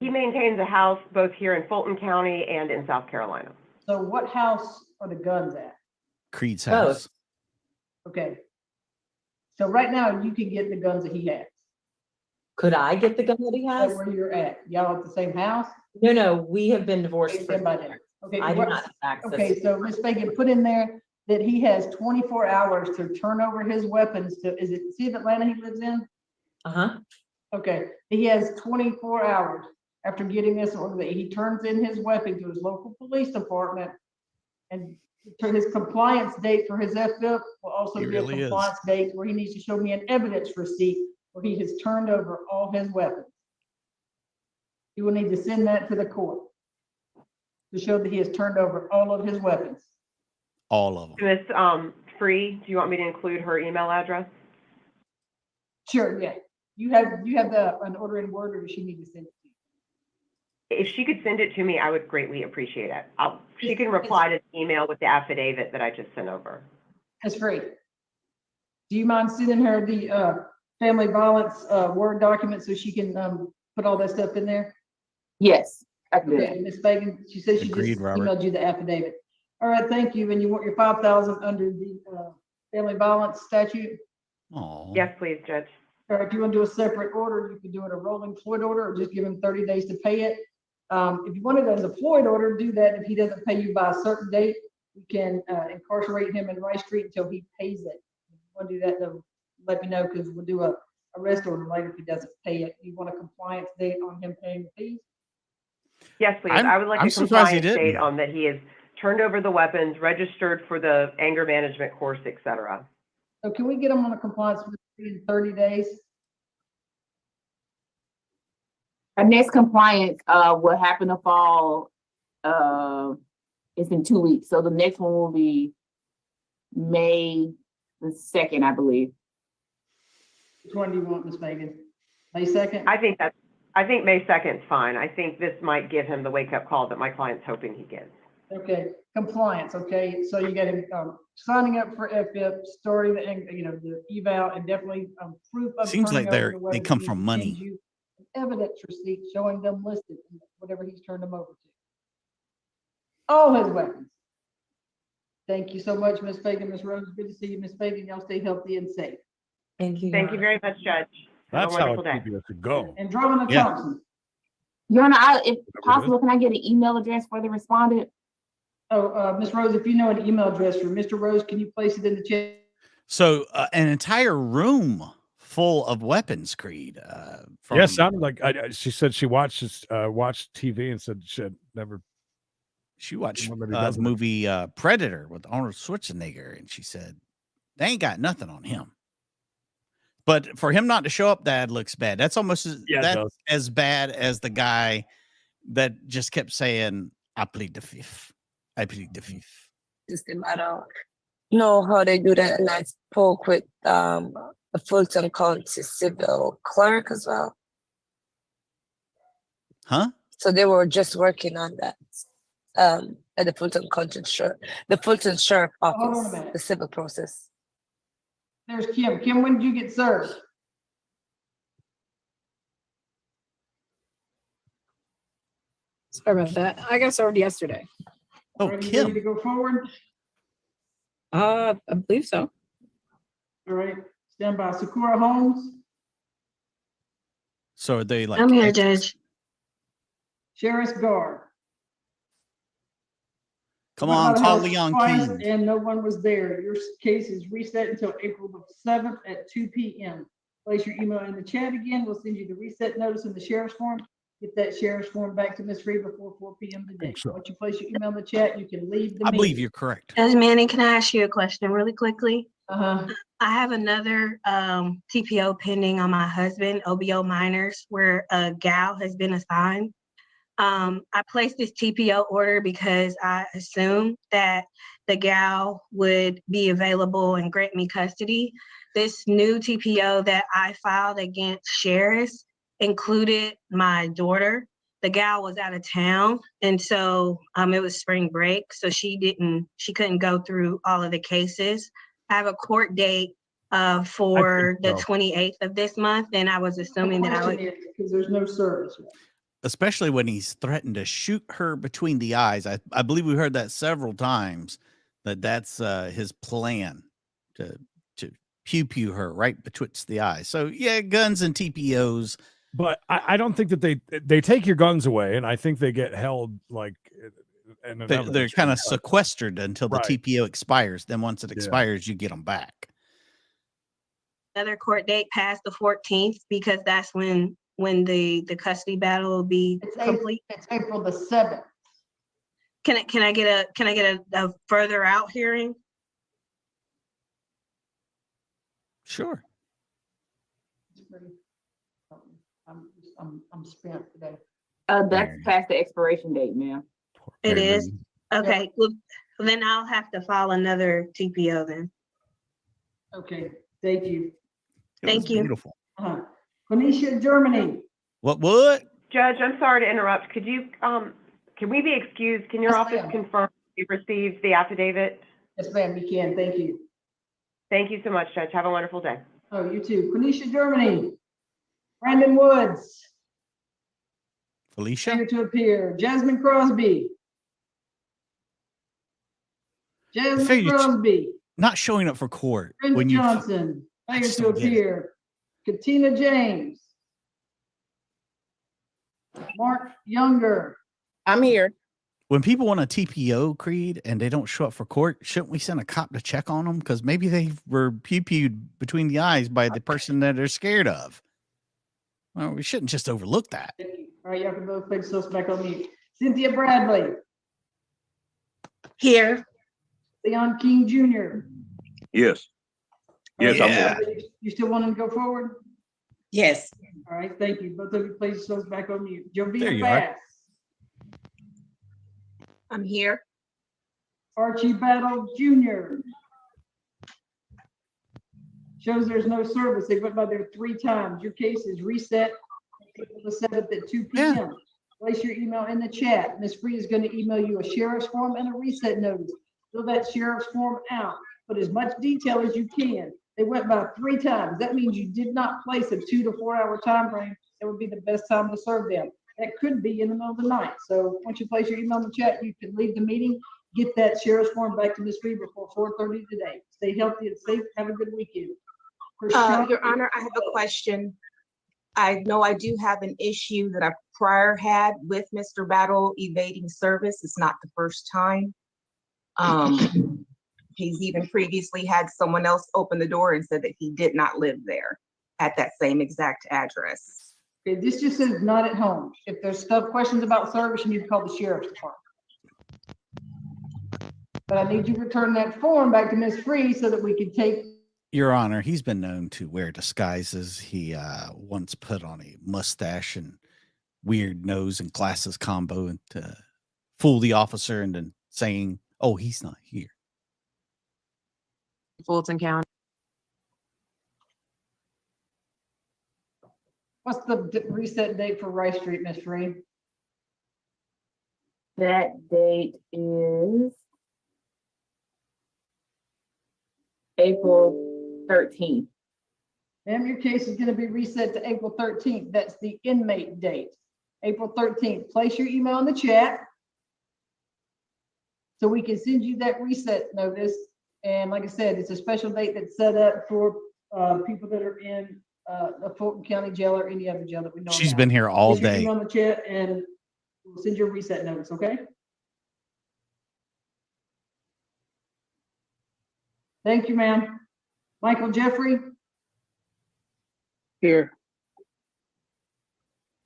He maintains a house both here in Fulton County and in South Carolina. So what house are the guns at? Creed's house. Okay. So right now you can get the guns that he has. Could I get the gun that he has? Where you're at? Y'all at the same house? No, we have been divorced for Okay. I do not have access. Okay, so Ms. Fagan, put in there that he has 24 hours to turn over his weapons to, is it the city of Atlanta he lives in? Uh-huh. Okay, he has 24 hours after getting this order that he turns in his weapon to his local police department, and to his compliance date for his FBIP will also be a compliance date where he needs to show me an evidence receipt where he has turned over all his weapons. He will need to send that to the court to show that he has turned over all of his weapons. All of them. Ms. Free, do you want me to include her email address? Sure, yeah. You have an order in Word, or does she need to send it to you? If she could send it to me, I would greatly appreciate it. She can reply to the email with the affidavit that I just sent over. That's free. Do you mind sending her the family violence Word document so she can put all that stuff in there? Yes, I can do Okay, that. Ms. Fagan, she says she Agreed, just Robert. emailed you the affidavit. All right, thank you. And you want your 5,000 under the family violence statute? Oh. Yes, please, Judge. Or if you want to do a separate order, you could do it a rolling Floyd order or just give him 30 days to pay it. If you want it as a Floyd order, do that. If he doesn't pay you by a certain date, you can incarcerate him in Rice Street until he pays it. If you want to do that, though, let me know because we'll do a arrest order later if he doesn't pay it. You want a compliance date on him paying the fees? Yes, please. I'm- I would like I'm a surprised he compliance date didn't. on that he has turned over the weapons, registered for the anger management course, et cetera. So can we get him on a compliance in 30 days? Our next compliance will happen to fall. It's in 2 weeks, so the next one will be May the 2nd, I believe. Which one do you want, Ms. Fagan? May 2nd? I think May 2nd is fine. I think this might give him the wake-up call that my client's hoping he gets. Okay, compliance, okay, so you got him signing up for FIP, starting the eval, and definitely proof of Seems like turning over the they weapons. come He from sends money. you an evidence receipt showing them listed, whatever he's turned them over to. All his weapons. Thank you so much, Ms. Fagan, Ms. Rose, good to see you, Ms. Fagan, y'all stay healthy and safe. Thank you. Thank you very much, Judge. Have a That's how wonderful day. TPO should go. And Drummond and Yeah. Thompson. Your Honor, if it possible, can I get an email address for the respondent? Oh, Ms. Rose, if you know an email address for Mr. Rose, can you place it in the chat? So an entire room full of weapons, Creed. Yeah, sounded like she said she watched TV and said she had never. She watched Nobody the does it. movie Predator with Arnold Schwarzenegger, and she said they ain't got nothing on him. But for him not to show up, that looks bad. That's almost as bad as the guy that just kept saying, "I plead the fifth. I plead the fifth." System. I don't know how they do that, and I spoke with a Fulton County civil clerk as well. Huh? So they were just working on that at the Fulton County Sheriff, the Fulton Sheriff Hold on a Office, minute. the civil process. There's Kim. Kim, when did you get served? Sorry about that. I got served yesterday. Oh, Ready Kim. to go forward? I believe so. All right, stand by. Sakura Holmes, So are they like? I'm here, Judge. Sheriff Guard. Come Went by on, the tall house Leon twice, King. and no one was there. Your case is reset until April the 7th at 2 p.m. Place your email in the chat again. We'll send you the reset notice in the sheriff's form. Get that sheriff's form back to Ms. Reed before 4 p.m. today. so. Once you place your email in the chat, you can leave the I believe meeting. you're correct. Judge Manning, can I ask you a question really quickly? Uh-huh. I have another TPO pending on my husband, OBO minors, where a gal has been assigned. I placed this TPO order because I assumed that the gal would be available and grant me custody. This new TPO that I filed against Sheriff included my daughter. The gal was out of town, and so it was spring break, so she couldn't go through all of the cases. I have a court date for the 28th of this month, and I was assuming that I would. Because there's no service. Especially when he's threatened to shoot her between the eyes. I believe we heard that several times, that's his plan to pew her right betwixt the eyes. So yeah, guns and TPOs. But I don't think that they take your guns away, and I think they get held like. And They're kind of sequestered until the Right. TPO expires. Then once it expires, you get them back. Another court date past the 14th because that's when the custody battle will be complete. It's April the 7th. Can I get a further out hearing? Sure. I'm spent today. That's past the expiration date, ma'am. It is? Okay, well, then I'll have to file another TPO then. Okay, thank you. Thank you. Beautiful. Quenisha, Germany. What? Judge, I'm sorry to interrupt. Could you, can we be excused? Can your Yes, office ma'am. confirm you received the affidavit? Yes, ma'am, we can. Thank you. Thank you so much, Judge. Have a wonderful day. Oh, you too. Quenisha, Germany. Brandon Woods. Felicia? Failure to appear. Jasmine Crosby. Jasmine Crosby. Not showing up for court. Brenda when you Johnson. I Failure just to don't get it. appear. Katina James. Mark Younger. I'm here. When people want a TPO, Creed, and they don't show up for court, shouldn't we send a cop to check on them? Because maybe they were pew-pewed between the eyes by the person that they're scared of. Well, we shouldn't just overlook that. All right, y'all can both place yourselves back on mute. Cynthia Bradley. Here. Leon King Jr. Yes. Yes, I'm Yeah. here. You still want to go forward? Yes. All right, thank you. Both of you place yourselves back on mute. There Jovina you are. Bass. I'm here. Archie Battle Jr. Shows there's no service. They went by there 3 times. Your case is reset. It was set up at 2 p.m. Place your email in the chat. Ms. Free is going to email you a sheriff's form and a reset notice. Fill that sheriff's form out. Put as much detail as you can. They went by 3 times. That means you did not place a 2 to 4 hour time frame. That would be the best time to serve them. That could be in the middle of the night. So once you place your email in the chat, you can leave the meeting, get that sheriff's form back to Ms. Free before 4:30 today. Stay healthy and safe. Have a good weekend. Your Honor, I have a question. I know I do have an issue that I prior had with Mr. Battle evading service. It's not the first time. He's even previously had someone else open the door and said that he did not live there at that same exact address. Okay, this just says not at home. If there's questions about service, you need to call the sheriff's department. But I need you to return that form back to Ms. Free so that we can take. Your Honor, he's been known to wear disguises. He once put on a mustache and weird nose and glasses combo and to fool the officer and then saying, oh, he's not here. Fulton County. What's the reset date for Rice Street, Ms. Free? That date is April 13th. Ma'am, your case is going to be reset to April 13th. That's the inmate date. April 13th. Place your email in the chat so we can send you that reset notice. And like I said, it's a special date that's set up for people that are in the Fulton County jail or any other jail that we know. She's been here all Place your day. email in the chat and we'll send you a reset notice, okay? Thank you, ma'am. Michael Jeffrey. Here.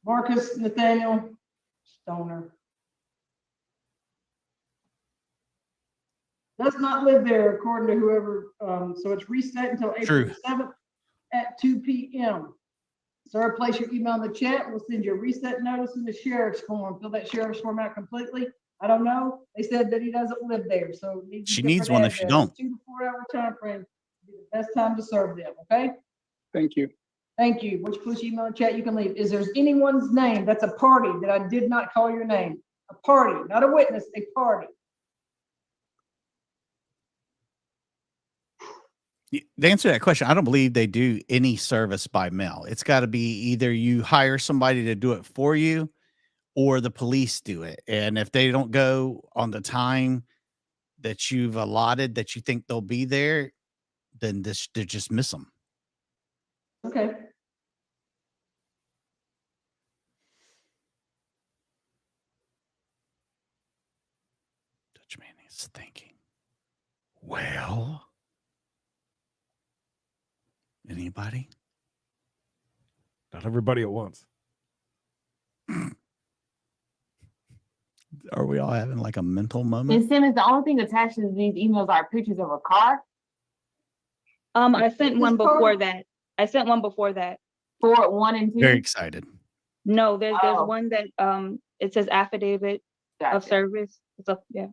Marcus Nathaniel Stoner. Does not live there according to whoever, so it's reset until April 7th at 2 p.m. Sir, place your email in the chat. We'll send you a reset notice in the sheriff's form. Fill that sheriff's form out completely. I don't know. They said that he doesn't live there, so She needs one if she don't. 2 to 4 hour time frame would be the best time to serve them. Okay. Thank you. Thank you. Once you push email in chat, you can leave. Is there's anyone's name that's a party that I did not call your name? A party, not a witness, a party. To answer that question, I don't believe they do any service by mail. It's got to be either you hire somebody to do it for you or the police do it. And if they don't go on the time that you've allotted that you think they'll be there, then they just miss them. Okay. Judge Manning is thinking, well, anybody? Not everybody at once. Are we all having like a mental moment? Ms. Simmons, the only thing attached to these emails are pictures of a car. I sent one before that. I sent one before that. For 1 and 2. Very excited. No, there's one that it says affidavit of service. So yeah.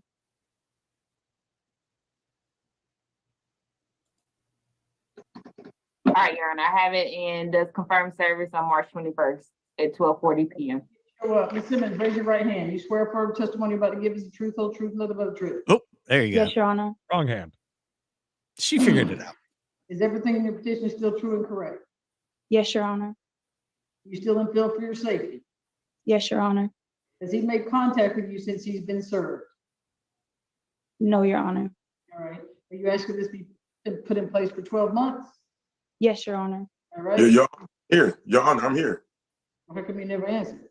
All right, Your Honor, I have it and does confirm service on March 21st at 12:40 p.m. Ms. Simmons, raise your right hand. You swear firm testimony you're about to give is the truth, whole truth, nothing but the truth. Oh, there you go. Yes, Your Honor. Wrong hand. She figured it out. Is everything in your petition still true and correct? Yes, Your Honor. You still in field for your safety? Yes, Your Honor. Has he made contact with you since he's been served? No, Your Honor. All right. Are you asking this be put in place for 12 months? Yes, Your Honor. All right. Yeah, Your Honor, I'm here. Your Honor, I'm here. How come you never answered?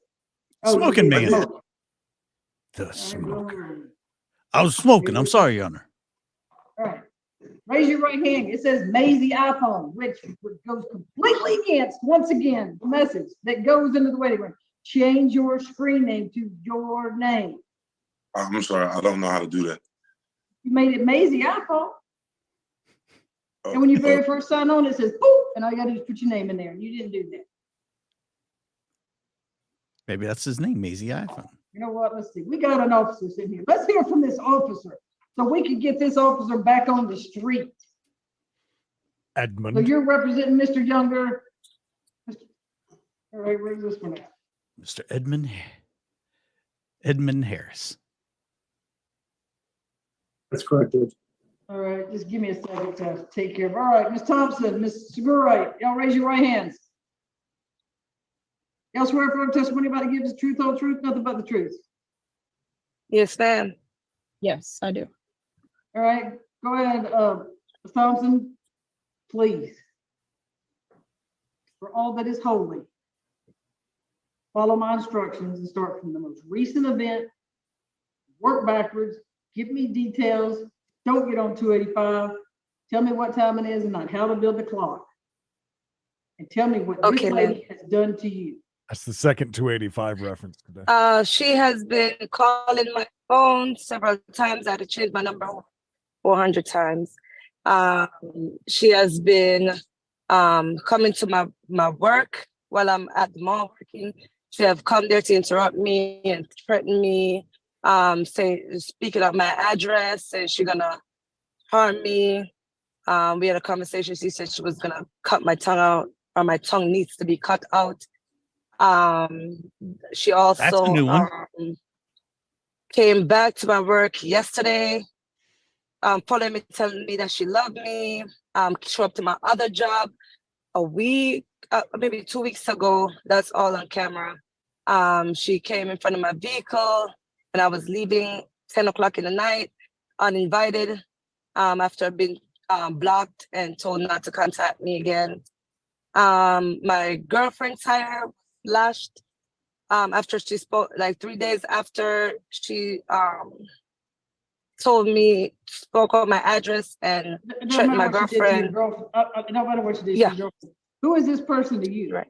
Smoking you man. smoke. The smoker. I was smoking. I'm sorry, Your Honor. All right. Raise your right hand. It says Maisie iPhone, which goes completely against, once again, the message that goes into the waiting room. Change your screen name to your name. I'm sorry. I don't know how to do that. You made it Maisie iPhone. And when you very first sign on, it says boop, and all you gotta do is put your name in there. And you didn't do that. Maybe that's his name, Maisie iPhone. You know what? Let's see. We got an officer sitting here. Let's hear from this officer so we can get this officer back on the street. Edmund. So you're representing Mr. Younger. All right, where's this one at? Mr. Edmund Harris. That's correct, Judge. All right, just give me a second to take care of. All right, Ms. Thompson, Ms. Segura, y'all raise your right hands. Y'all swear for testimony about to give the truth, whole truth, nothing but the truth. Yes, ma'am. Yes, I do. All right, go ahead, Ms. Thompson, please. For all that is holy, follow my instructions and start from the most recent event, work backwards, give me details, don't get on 285, tell me what time it is and not how to build the clock. And tell me what this lady has done to you. That's the second 285 reference today. She has been calling my phone several times. I had to change my number 400 times. She has been coming to my work while I'm at the mall working. She have come there to interrupt me and threaten me, speaking of my address, and she's gonna harm me. We had a conversation. She said she was gonna cut my tongue out, or my tongue needs to be cut out. She also That's a new one. came back to my work yesterday, following me, telling me that she loved me. Show up to my other job a week, maybe 2 weeks ago. That's all on camera. She came in front of my vehicle and I was leaving 10 o'clock in the night, uninvited, after being blocked and told not to contact me again. My girlfriend's tire flashed after she spoke, like 3 days after she spoke on my address and threatened my girlfriend. No matter what she did to your girlfriend. Who is this person to you? Right.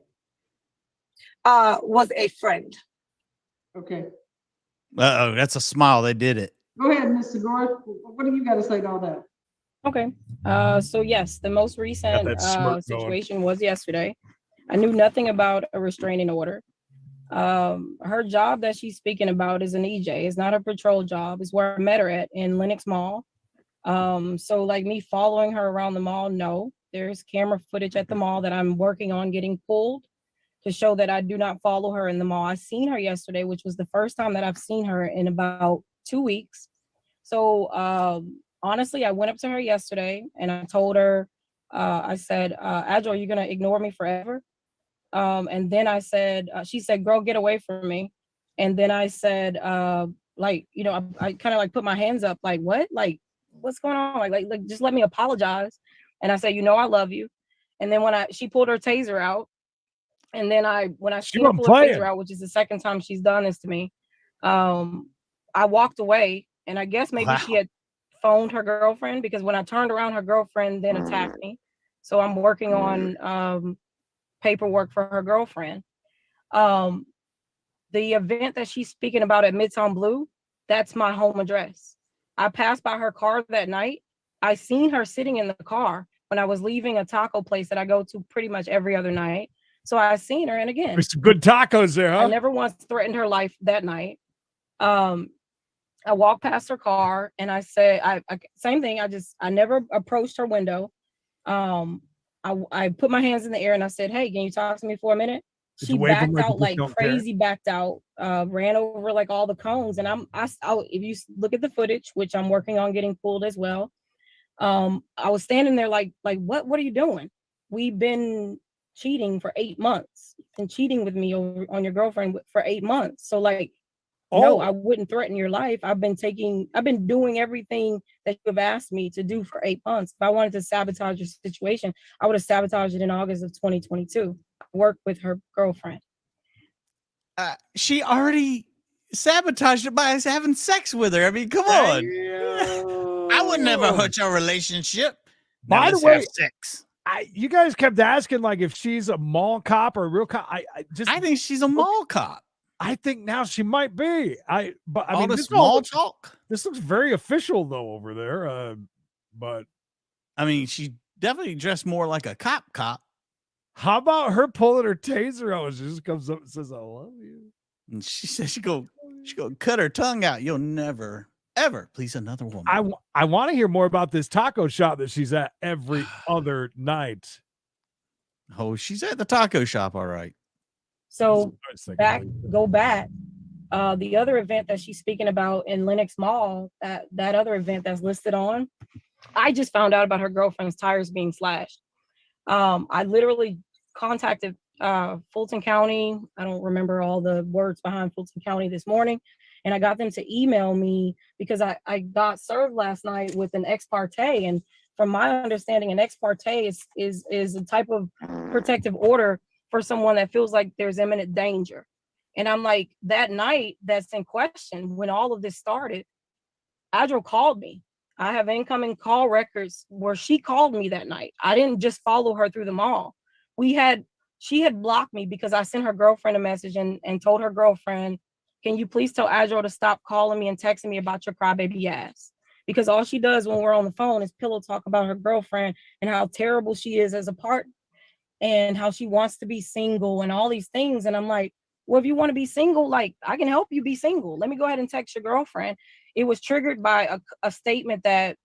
Was a friend. Okay. Uh-oh, that's a smile. They did it. Go ahead, Ms. Segura. What do you got to say to all that? Okay. So yes, the most recent situation was yesterday. I knew nothing about a restraining order. Her job that she's speaking about is an EJ. It's not a patrol job. It's where I met her at in Lenox Mall. So like me following her around the mall, no. There's camera footage at the mall that I'm working on getting pulled to show that I do not follow her in the mall. I seen her yesterday, which was the first time that I've seen her in about 2 weeks. So honestly, I went up to her yesterday and I told her, I said, Adjo, are you gonna ignore me forever? And then I said, she said, girl, get away from me. And then I said, like, you know, I kind of like put my hands up, like, what? Like, what's going on? Like, just let me apologize. And I said, you know, I love you. And then she pulled her taser out. And then when I see her pull her taser out, which is the second time she's done this to me, I walked away. And I guess maybe she had phoned her girlfriend, because when I turned around, her girlfriend then attacked me. So I'm working on paperwork for her girlfriend. The event that she's speaking about at Midtown Blue, that's my home address. I passed by her car that night. I seen her sitting in the car when I was leaving a taco place that I go to pretty much every other night. So I seen her, and again, there's some good tacos there, huh? I never once threatened her life that night. I walked past her car and I said, same thing. I never approached her window. I put my hands in the air and I said, hey, can you talk to me for a minute? She backed out like crazy, backed out, ran over like all the cones. And if you look at the footage, which I'm working on getting pulled as well, I was standing there like, what are you doing? We've been cheating for 8 months and cheating with me on your girlfriend for 8 months. So like, no, I wouldn't threaten your life. I've been doing everything that you have asked me to do for 8 months. If I wanted to sabotage your situation, I would have sabotaged it in August of 2022. I worked with her girlfriend. She already sabotaged it by us having sex with her. I mean, come on. I would never hurt your relationship. Now By the let's way, have sex. You guys kept asking like if she's a mall cop or a real cop. I think she's a mall cop. I think now she might be. But I All mean, the this small talk. This looks very official though over there. But I mean, she definitely dressed more like a cop. How about her pulling her taser out? She just comes up and says, "I love you." And she says she go cut her tongue out. You'll never ever please another woman. I want to hear more about this taco shop that she's at every other night. Oh, she's at the taco shop, all right. So go back. The other event that she's speaking about in Lenox Mall, that other event that's listed on, I just found out about her girlfriend's tires being slashed. I literally contacted Fulton County. I don't remember all the words behind Fulton County this morning. And I got them to email me because I got served last night with an ex parte. And from my understanding, an ex parte is a type of protective order for someone that feels like there's imminent danger. And I'm like, that night that's in question, when all of this started, Adro called me. I have incoming call records where she called me that night. I didn't just follow her through the mall. She had blocked me because I sent her girlfriend a message and told her girlfriend, can you please tell Adro to stop calling me and texting me about your crybaby ass? Because all she does when we're on the phone is pillow talk about her girlfriend and how terrible she is as a partner and how she wants to be single and all these things. And I'm like, well, if you want to be single, like I can help you be single. Let me go ahead and text your girlfriend. It was triggered by a statement that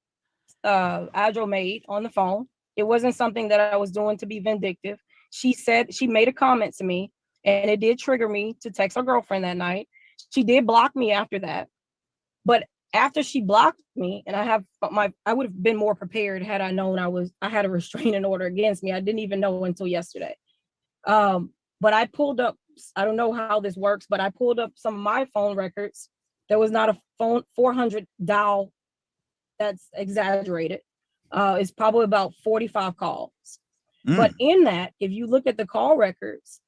Adro made on the phone. It wasn't something that I was doing to be vindictive. She said she made a comment to me and it did trigger me to text her girlfriend that night. She did block me after that. But after she blocked me, and I would have been more prepared had I known I had a restraining order against me. I didn't even know until yesterday. But I pulled up, I don't know how this works, but I pulled up some of my phone records. There was not a phone 400 dial. That's exaggerated. It's probably about 45 calls. But in that, if you look at the call records,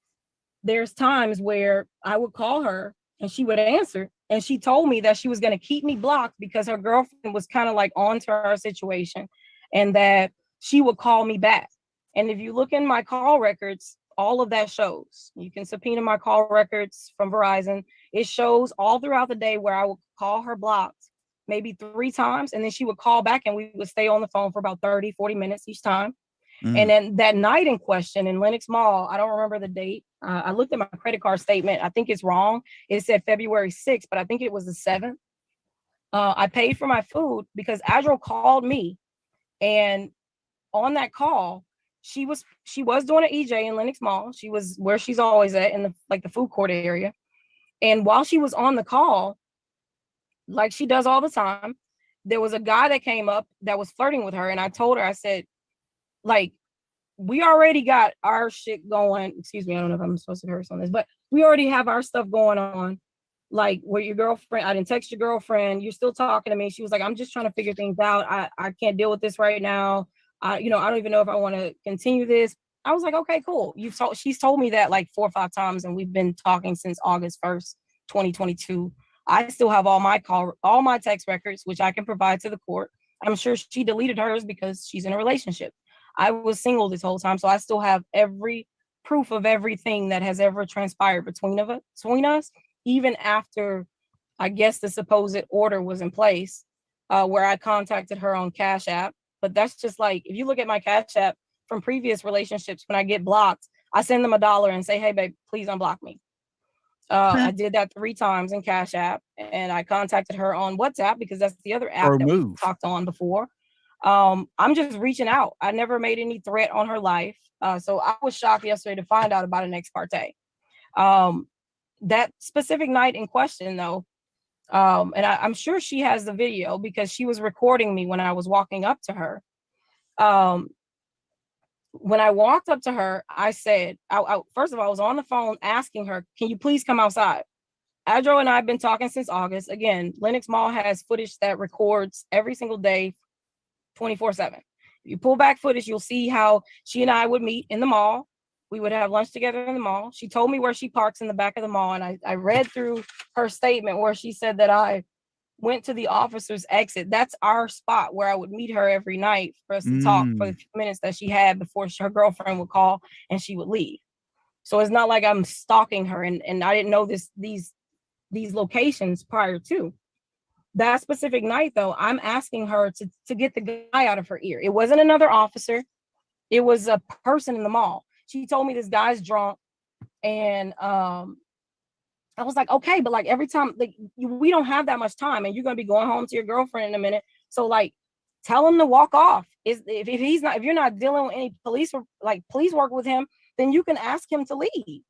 there's times where I would call her and she would answer. And she told me that she was going to keep me blocked because her girlfriend was kind of like onto her situation and that she would call me back. And if you look in my call records, all of that shows. You can subpoena my call records from Verizon. It shows all throughout the day where I would call her blocked maybe 3 times. And then she would call back and we would stay on the phone for about 30, 40 minutes each time. And then that night in question in Lenox Mall, I don't remember the date. I looked at my credit card statement. I think it's wrong. It said February 6th, but I think it was the 7th. I paid for my food because Adro called me. And on that call, she was doing an EJ in Lenox Mall. She was where she's always at in the food court area. And while she was on the call, like she does all the time, there was a guy that came up that was flirting with her. And I told her, I said, like, we already got our shit going. Excuse me, I don't know if I'm supposed to curse on this, but we already have our stuff going on. Like, where your girlfriend, I didn't text your girlfriend. You're still talking to me. She was like, I'm just trying to figure things out. I can't deal with this right now. I don't even know if I want to continue this. I was like, okay, cool. She's told me that like 4 or 5 times, and we've been talking since August 1st, 2022. I still have all my text records, which I can provide to the court. I'm sure she deleted hers because she's in a relationship. I was single this whole time, so I still have every proof of everything that has ever transpired between us, even after, I guess, the supposed order was in place, where I contacted her on Cash App. But that's just like, if you look at my Cash App from previous relationships, when I get blocked, I send them $1 and say, hey, babe, please unblock me. I did that 3 times in Cash App, and I contacted her on WhatsApp because that's the other app that we talked on before. I'm just reaching out. I never made any threat on her life. So I was shocked yesterday to find out about an ex parte. That specific night in question, though, I'm sure she has the video because she was recording me when I was walking up to her. When I walked up to her, I said, first of all, I was on the phone asking her, can you please come outside? Adro and I have been talking since August. Again, Lenox Mall has footage that records every single day, 24/7. If you pull back footage, you'll see how she and I would meet in the mall. We would have lunch together in the mall. She told me where she parks in the back of the mall. And I read through her statement where she said that I went to the officer's exit. That's our spot where I would meet her every night for us to talk for the few minutes that she had before her girlfriend would call and she would leave. So it's not like I'm stalking her, and I didn't know these locations prior to that specific night. Though, I'm asking her to get the guy out of her ear. It wasn't another officer. It was a person in the mall. She told me this guy's drunk, and I was like, okay, but like every time, like we don't have that much time, and you're gonna be going home to your girlfriend in a minute. So like, tell him to walk off. If you're not dealing with any police work with him, then you can ask him to leave.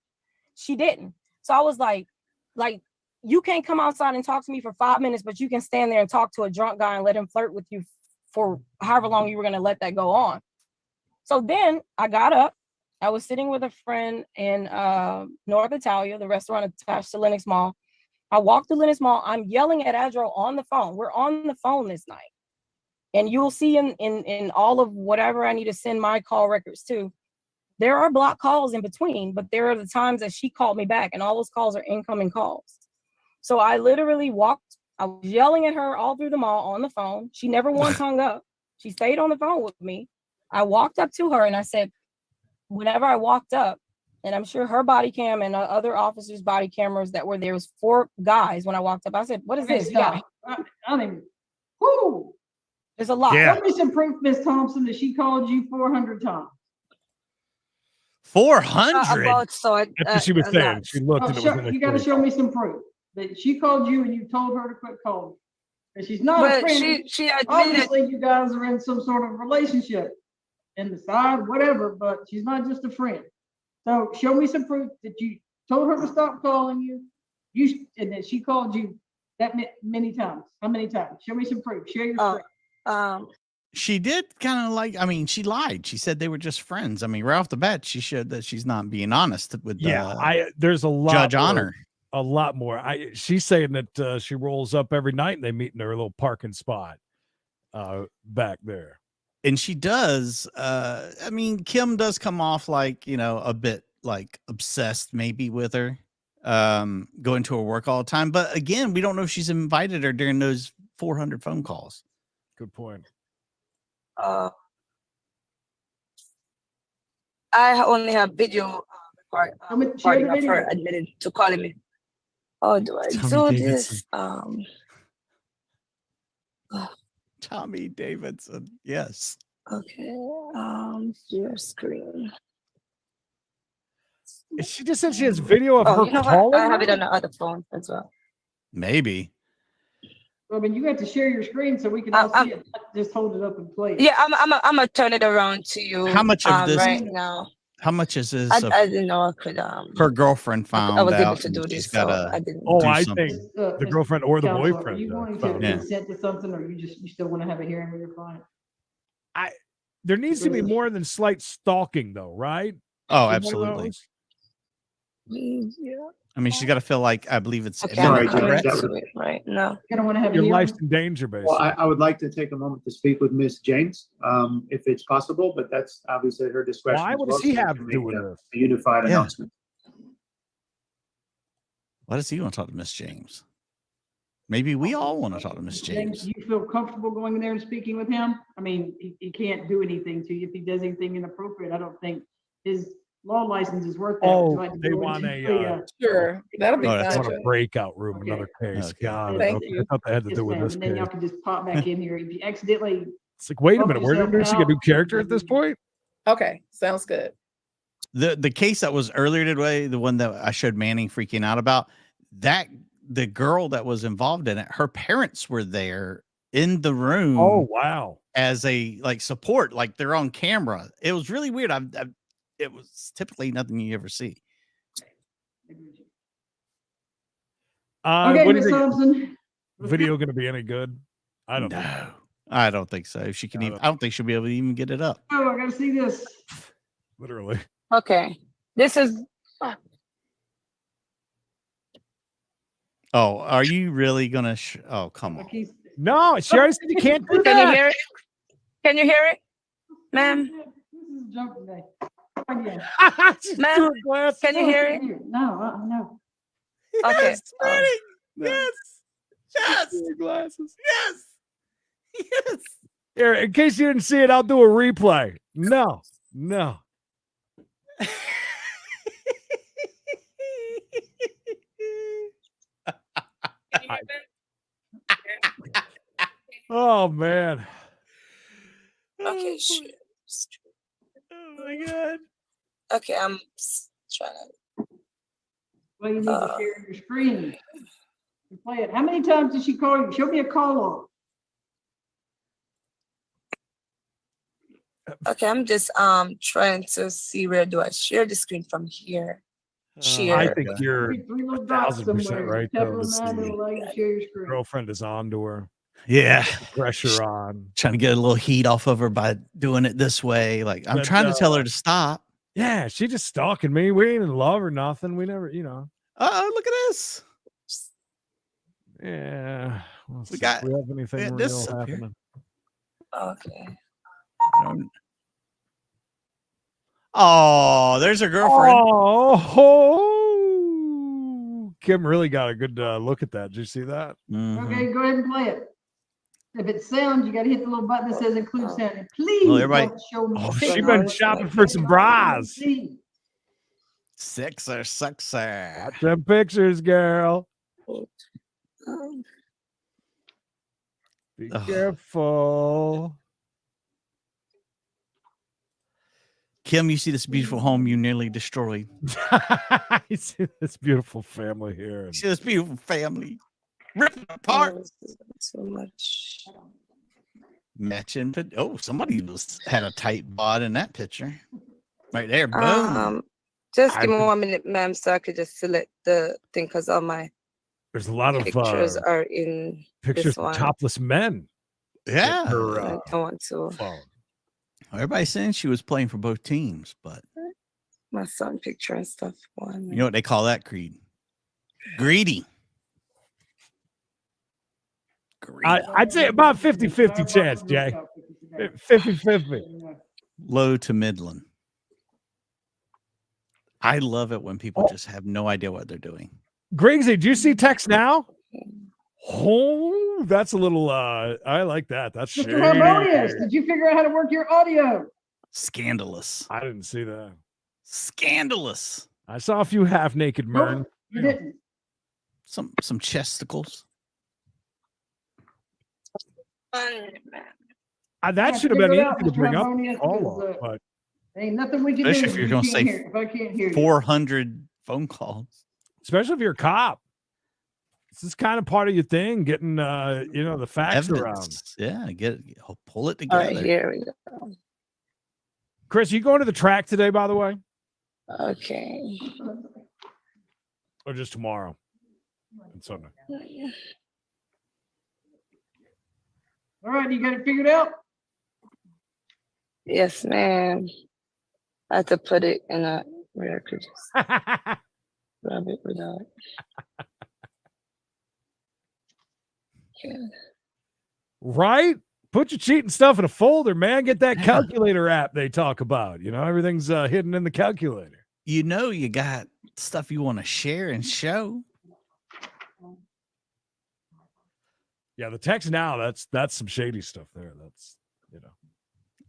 She didn't. So I was like, you can't come outside and talk to me for 5 minutes, but you can stand there and talk to a drunk guy and let him flirt with you for however long you were gonna let that go on. So then I got up. I was sitting with a friend in North Italia, the restaurant attached to Lenox Mall. I walked to Lenox Mall. I'm yelling at Adro on the phone. We're on the phone this night. And you'll see in all of whatever I need to send my call records to, there are blocked calls in between, but there are the times that she called me back, and all those calls are incoming calls. So I literally I was yelling at her all through the mall on the phone. She never once hung up. She stayed on the phone with me. I walked up to her and I said, whenever I walked up, and I'm sure her body cam and other officers' body cameras that were there, was 4 guys when I walked up. I said, what is this? I mean, whoo. There's a lot. Show me some proof, Miss Thompson, that she called you 400 times. 400? That's what she was saying. She looked and it was you got to show me some proof that she called you and you told her to quit calling. And she's not a friend. She admitted. Obviously, you guys are in some sort of relationship, in the side, whatever, but she's not just a friend. So show me some proof that you told her to stop calling you, and that she called you that many times. How many times? Show me some proof. Share your screen. She did kind of like, I mean, she lied. She said they were just friends. I mean, right off the bat, she showed that she's not being honest with there's a lot Judge more, Honor. A lot more. She's saying that she rolls up every night and they meet in her little parking spot back there. And she does. I mean, Kim does come off like, a bit like obsessed maybe with her, going to her work all the time. But again, we don't know if she's invited her during those 400 phone calls. Good point. I only have video recording of her admitted to calling me. Oh, do I do this? Tommy Davidson. Yes. Okay. Your screen. She just said she has video of her calling. I have it on the other phone as well. Maybe. I mean, you have to share your screen so we can all see it. Just hold it up and play. Yeah, I'm gonna turn it around to you. How much of this right now? How much is this? I didn't know I could. Her girlfriend found I was able out to do this, so I didn't. I think the girlfriend or the boyfriend. Are you going to consent to something, or you still want to have a hearing with your client? There needs to be more than slight stalking, though, right? Oh, absolutely. Yeah. I mean, she's got to feel like, I believe it's right. No, you don't want to have your life's in danger, basically. Well, I would like to take a moment to speak with Miss James, if it's possible, but that's obviously her discretion. Why would he have to do with this? A unified announcement. Why does he want to talk to Miss James? Maybe we all want to talk to Miss James. Do you feel comfortable going in there and speaking with him? I mean, he can't do anything to you if he does anything inappropriate. I don't think his law license is worth that. Oh, they want a sure. That'll be that's a breakout room, another case. Okay. God, Thank you. I thought they had to do with this and then y'all case. can just pop back in here if you accidentally. It's like, wait a minute, we're introducing a new character at this point. Okay, sounds good. The case that was earlier today, the one that I showed Manning freaking out about, that the girl that was involved in it, her parents were there in the room. Oh, wow. As a support, like they're on camera. It was really weird. It was typically nothing you ever see. Okay, Miss Thompson, video going to be any good? I don't know. I don't think so. If she can even, I don't think she'll be able to even get it up. Oh, I gotta see this. Literally. Okay. This is Oh, are you really gonna? Oh, come on. No, she already said you can't do Can you that. hear it? Can you hear it? Ma'am? This is joke day. Again. Ma'am, can you hear it? No, no. Okay. Yes. Yes. Glasses. Yes. Yes. Here, in case you didn't see it, I'll do a replay. No. Oh man. Okay, sure. Oh my God. Okay, I'm trying to. Well, you need to share your screen. And play it. How many times did she call you? Show me a call log. Okay, I'm just trying to see where do I share the screen from here. Share. I think you're Three little dots 1,000% somewhere. right. Tap Though. on that, it'll allow you to share your screen. Girlfriend is on to her. Yeah. Pressure on. Trying to get a little heat off of her by doing it this way. Like I'm But, trying to tell her to stop. Yeah, she just stalking me. We ain't in love or nothing. We never, Oh, look at this. Yeah. We got we have anything this real up here. happening. Okay. Oh, there's her girlfriend. Oh, Kim really got a good look at that. Did you see that? Okay, go ahead and play it. If it sounds, you got to hit the little button that says include sound. And please everybody- don't show me. Oh, the she picture. been shopping for some bras. Sexer. Watch them pictures, girl. Be careful. Kim, you see this beautiful home you nearly destroyed. You see this beautiful family here. See this beautiful family ripping apart. So much. Matching. Oh, somebody had a tight bod in that picture. Right there. Boom. Just give me 1 minute, ma'am, so I could just select the thing because all my There's a lot of pictures are in pictures this of one. topless men. Yeah. Her, I want to. phone. Everybody's saying she was playing for both teams, but My son picture and stuff. One. you know what they call that, Creed? Greedy. I'd say about 50-50 chance, Jay. 50-50. Low to Midland. I love it when people just have no idea what they're doing. Griggsy, did you see text now? Oh, that's a little I like that. That's Mr. shady. Harmonious, did you figure out how to work your audio? Scandalous. I didn't see that. Scandalous. I saw a few half-naked men. You didn't. Some chesticles. That should have been Figure easy it out, to Mr. bring up. Harmonious, All because, of, but ain't nothing we can Especially do if you're you going to can't say hear it, if I can't hear you. 400 phone calls. especially if you're a cop. This is kind of part of your thing, getting the facts around. Evidence. Yeah, pull it All together. right, here we go. Chris, you going to the track today, by the way? Okay. Or just tomorrow and Sunday? All right, you got it figured out? Yes, ma'am. I had to put it in a where I could just grab it without. Yeah. Right? Put your cheating stuff in a folder, man. Get that calculator app they talk about. Everything's hidden in the calculator. You got stuff you want to share and show. Yeah, the text now, that's some shady stuff there. That's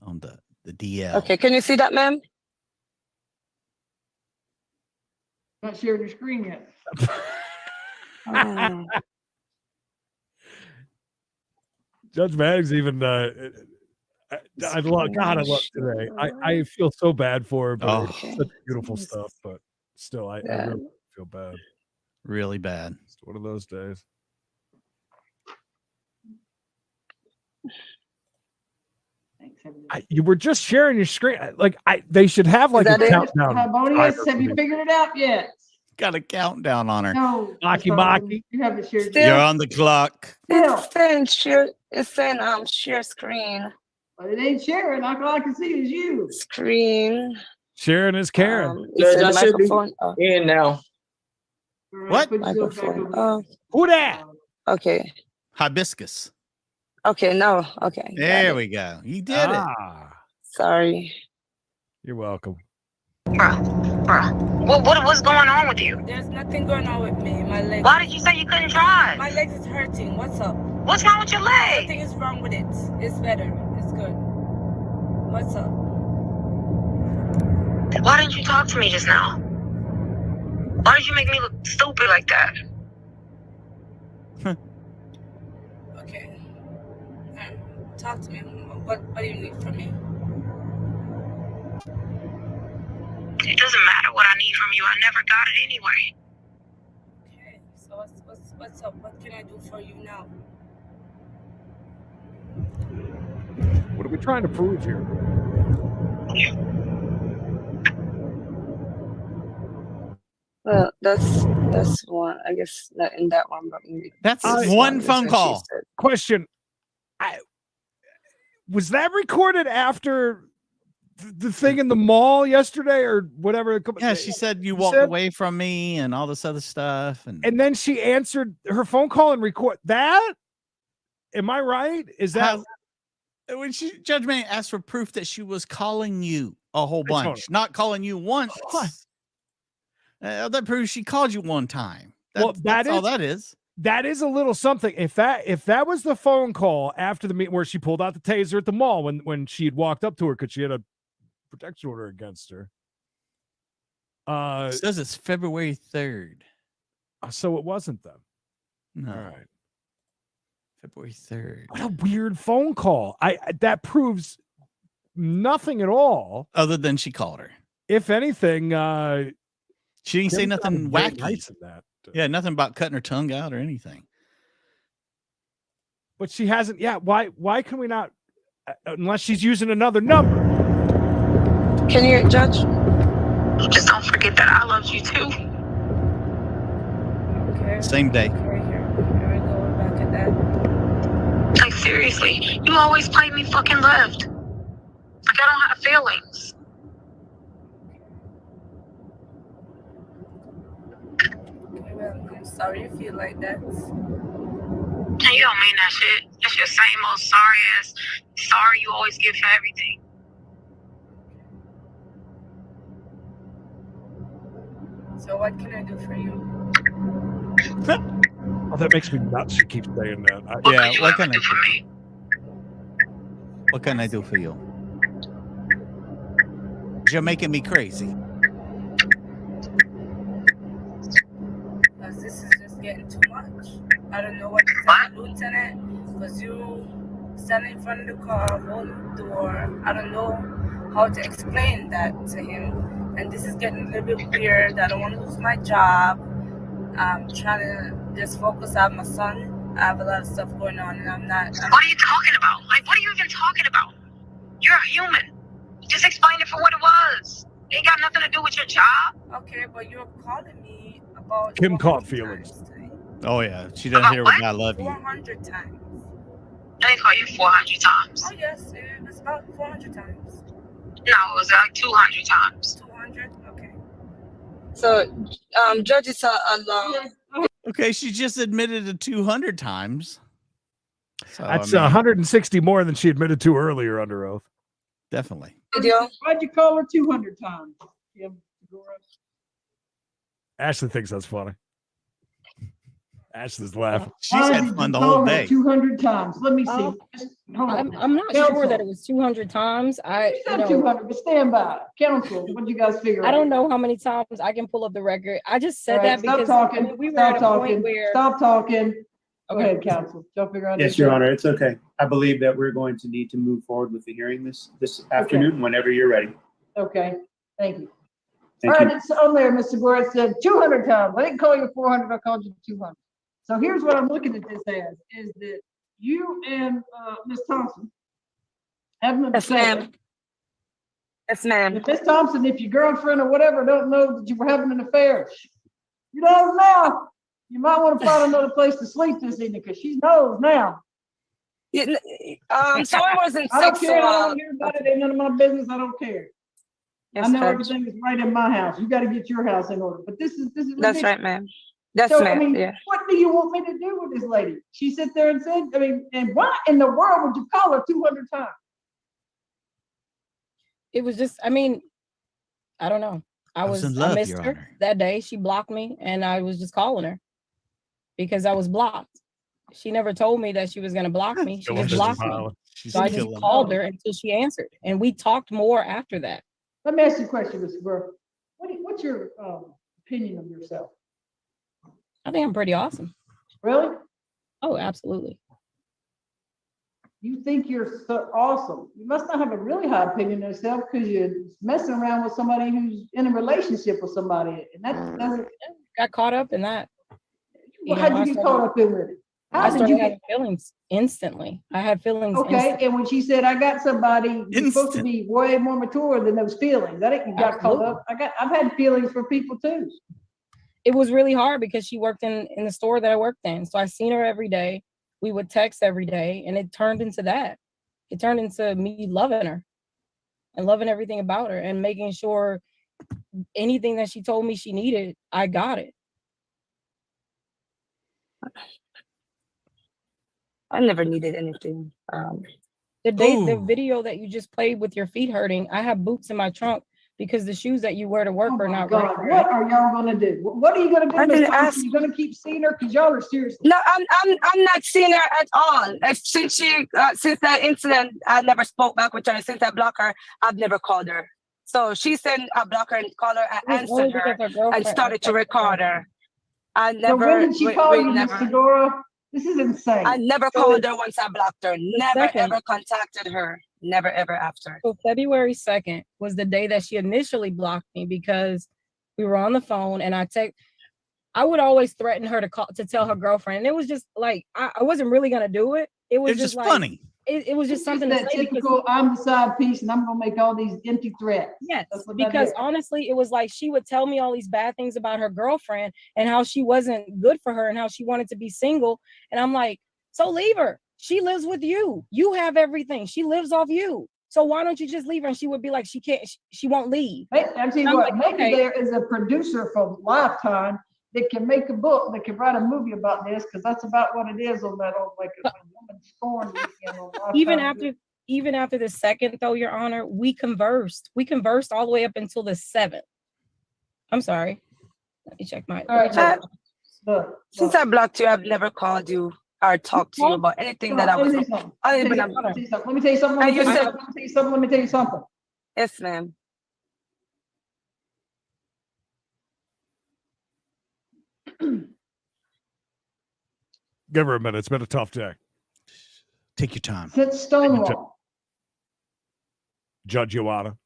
on the DL. Okay, can you see that, ma'am? Not sharing your screen yet. Judge Mannings even I love today. I feel so bad for her, but it's such beautiful stuff. But still, I really feel bad. Really bad. It's one of those days. You were just sharing your screen. They should have like a countdown. Harmonious, have you figured it out yet? got a countdown on her. No. Maki Mr. Thompson, Maki. You haven't shared. Still- You're on the clock. Still, It's saying share screen. but it ain't sharing. All I can see is you. Screen. Sharon is Karen. It says microphone. In now. All right, What? put yourself back Microphone. over there. Who that? Okay. Hibiscus. Okay, no. Okay. got There it. we go. You did it. Sorry. You're welcome. What's going on with you? There's nothing going on with me. My leg. Why did you say you couldn't drive? My leg is hurting. What's up? What's wrong with your leg? Nothing is wrong with it. It's better. It's good. What's up? Why didn't you talk to me just now? Why did you make me look stupid like that? Okay. Talk to me. What do you need from me? It doesn't matter what I need from you. I never got it anyway. Okay. So what's up? What can I do for you now? What are we trying to prove here? Well, that's one. I guess not in that one, but maybe That's this one is phone what she call. said. Question. Was that recorded after the thing in the mall yesterday or whatever? Yeah, she said you You walked said- away from me and all this other stuff. And And then she answered her phone call and record that. Am I right? Is that when Judge Manning asked for proof that she was calling you a whole I told bunch, not calling you once. That proves she called you one time. That's all that is. That is a little something. If that was the phone call after the meeting where she pulled out the taser at the mall when she had walked up to her because she had a protection order against her. It says it's February 3rd. So it wasn't them. No. All right. February 3rd. What a weird phone call. That proves nothing at all. Other than she called her. If anything, she didn't say Kim nothing sounded very wacky. nice in that. Yeah, nothing about cutting her tongue out or anything. But she hasn't. Yeah. Why can we not? Unless she's using another number. Can you, Judge? Just don't forget that I love you too. Okay. Same day. Okay, here we go back at that. Like seriously, you always play me fucking left. Like I don't have feelings. Okay, well, I'm sorry you feel like that. And you don't mean that shit. That's your same old sorry ass sorry you always give for everything. So what can I do for you? Oh, that makes me nuts. She keeps saying that. Yeah, what can I do for me? What can I do for you? You're making me crazy. Because this is just getting too much. I don't know what to tell the lieutenant. Because you standing in front of the car, holding the door. I don't know how to explain that to him. And this is getting a little bit weird. I don't want to lose my job. I'm trying to just focus on my son. I have a lot of stuff going on, and I'm not. What are you talking about? Like, what are you even talking about? You're a human. Just explain it for what it was. It ain't got nothing to do with your job. Okay, but you're calling me about Kim caught feelings. Oh yeah, she doesn't hear what I love you. 400 times. I didn't call you 400 times. Oh yes, it was about 400 times. No, it was like 200 times. 200? Okay. So, Judge is long. Okay, she just admitted to 200 times. So, That's I mean, 160 more than she admitted to earlier under oath. Definitely. Why'd you call her 200 times? Kim? Ashley thinks that's funny. Ashley's laughing. She's had fun the whole day. 200 times. Let me see. Um, Hold on. I'm not sure that it was 200 times. You said 200, but stand by. Counsel, what did you guys figure out? I don't know how many times I can pull up the record. I just said All right, that because stop talking. I mean, we were Stop at a talking. point where Stop talking. Go Okay. ahead, counsel. Don't figure out. Yes, Your Honor, it's okay. I believe that we're going to need to move forward with the hearing this afternoon, whenever you're ready. Okay, thank you. Thank All right, you. it's on there, Mr. Gore. It said 200 times. I didn't call you 400, I called you 200. So here's what I'm looking at this as, is that you and Ms. Thompson having an Yes, affair. ma'am. Yes, ma'am. If Ms. Thompson, if your girlfriend or whatever don't know that you were having an affair, You know now. You might want to find another place to sleep this evening because she knows now. Yeah, so it wasn't I don't sexual. care. I don't hear about it. Ain't none of my business. I don't care. Yes, I know Judge. everything is right in my house. You got to get your house in order. But this is ridiculous. That's right, ma'am. That's So, ma'am. I mean, Yeah. what do you want me to do with this lady? She sit there and said, I mean, and why in the world would you call her 200 times? It was just, I mean, I don't know. I missed Your her Honor. that day. She blocked me and I was just calling her because I was blocked. She never told me that she was going to block me. She just blocked me. So I just called her until she answered. And we talked more after that. Let me ask you a question, Mr. Burr. What's your opinion of yourself? I think I'm pretty awesome. Really? Oh, absolutely. You think you're so awesome. You must not have a really high opinion of yourself because you're messing around with somebody who's in a relationship with somebody. And that doesn't. Got caught up in that. Well, how'd you get caught up in it? I started having feelings instantly. I had feelings. Okay, instantly. and when she said, "I got somebody," you're supposed to be way more mature than those feelings. That ain't you got caught up. I've had feelings for people too. It was really hard because she worked in the store that I worked in. So I seen her every day. We would text every day, and it turned into that. It turned into me loving her and loving everything about her and making sure anything that she told me she needed, I got it. I never needed anything. The video that you just played with your feet hurting, I have boots in my trunk because the shoes that you wear to work are not right. What are y'all gonna do? What are you gonna do, Miss Thompson? You gonna keep seeing her because y'all are serious? No, I'm not seeing her at all. Since that incident, I never spoke back with her. Since I blocked her, I've never called her. So she said I blocked her and called her. I answered her and started to record her. I never. So when did she call you, Miss never. Segura? This is insane. I never called her once I blocked her. Never ever contacted her. Never ever after. So February 2nd was the day that she initially blocked me because we were on the phone and I would always threaten her to tell her girlfriend. And it was just like, I wasn't really going to do it. It was just like, funny. It was just something that typical I'm the side piece and I'm gonna make all these empty threats. Yes, because honestly, it was like she would tell me all these bad things about her girlfriend and how she wasn't good for her and how she wanted to be single. And I'm like, so leave her. She lives with you. You have everything. She lives off you. So why don't you just leave her? And she would be like, she can't, she won't leave. I tell you what, maybe there is a producer from Lifetime that can make a book, that can write a movie about this, because that's about what it is on that old like a woman scorned weekend on Lifetime. Even after the second, though, Your Honor, we conversed. We conversed all the way up until the 7th. I'm sorry. Let me check my. All right, since I blocked you, I've never called you or talked to you about anything that I was. Let me tell you something. Let me tell you something. Yes, ma'am. Give her a minute. It's been a tough day. Take your time. Since Stonewall, Judge Ioana.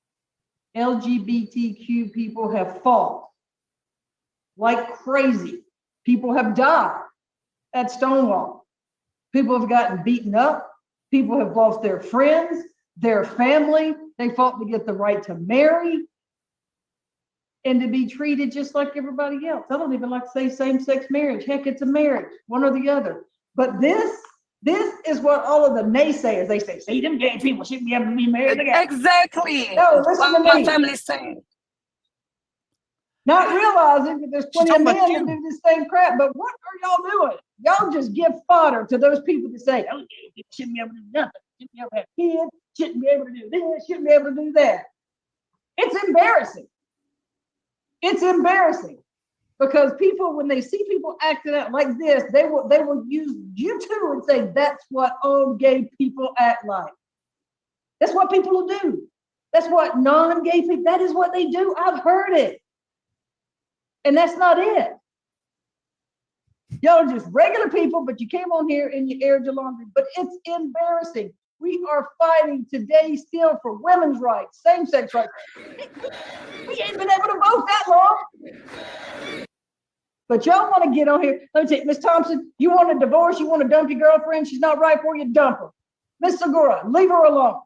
LGBTQ people have fought like crazy. People have died at Stonewall. People have gotten beaten up. People have lost their friends, their family. They fought to get the right to marry and to be treated just like everybody else. I don't even like to say same-sex marriage. Heck, it's a marriage, one or the other. But this is what all of the naysayers, they say, see, them gay people shouldn't be able to be married together. Exactly. No, listen to me. My family's saying. Not realizing that there's plenty of men that do this same crap, but what are y'all doing? Y'all just give fodder to those people that say, oh, gay people shouldn't be able to do nothing. Shouldn't be able to have kids, shouldn't be able to do this, shouldn't be able to do that. It's embarrassing. It's embarrassing because people, when they see people acting out like this, they will use you too and say, that's what all gay people act like. That's what people will do. That's what non-gay people, that is what they do. I've heard it. And that's not it. Y'all are just regular people, but you came on here and you aired your laundry. But it's embarrassing. We are fighting today still for women's rights, same-sex rights. We ain't been able to vote that long. But y'all want to get on here. Let me tell you, Miss Thompson, you want a divorce, you want to dump your girlfriend, she's not right for you, dump her. Miss Segura, leave her alone.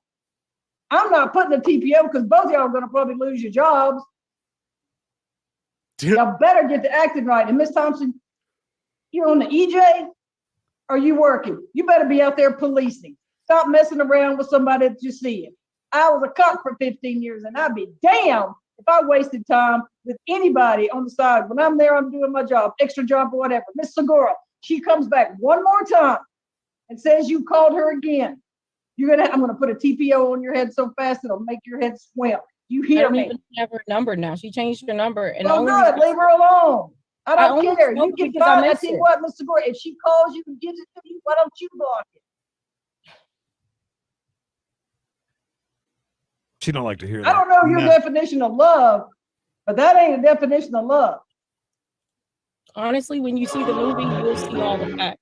I'm not putting a TPO because both of y'all are going to probably lose your jobs. Y'all better get to acting right. And Miss Thompson, you're on the EJ, or you working? You better be out there policing. Stop messing around with somebody that you see. I was a cop for 15 years, and I'd be damned if I wasted time with anybody on the side. When I'm there, I'm doing my job, extra job or whatever. Miss Segura, she comes back one more time and says you called her again. I'm gonna put a TPO on your head so fast it'll make your head swim. You I hear don't me? even have her number now. She changed her number. And Well, good. Leave her alone. I don't only care. spoke You get because I caught. I missed tell you it. what, Mr. Gore, if she calls you and gives it to you, why don't you block it? She don't like to hear that. I don't know your No. definition of love, but that ain't a definition of love. Honestly, when you see the movie, you'll see all the facts.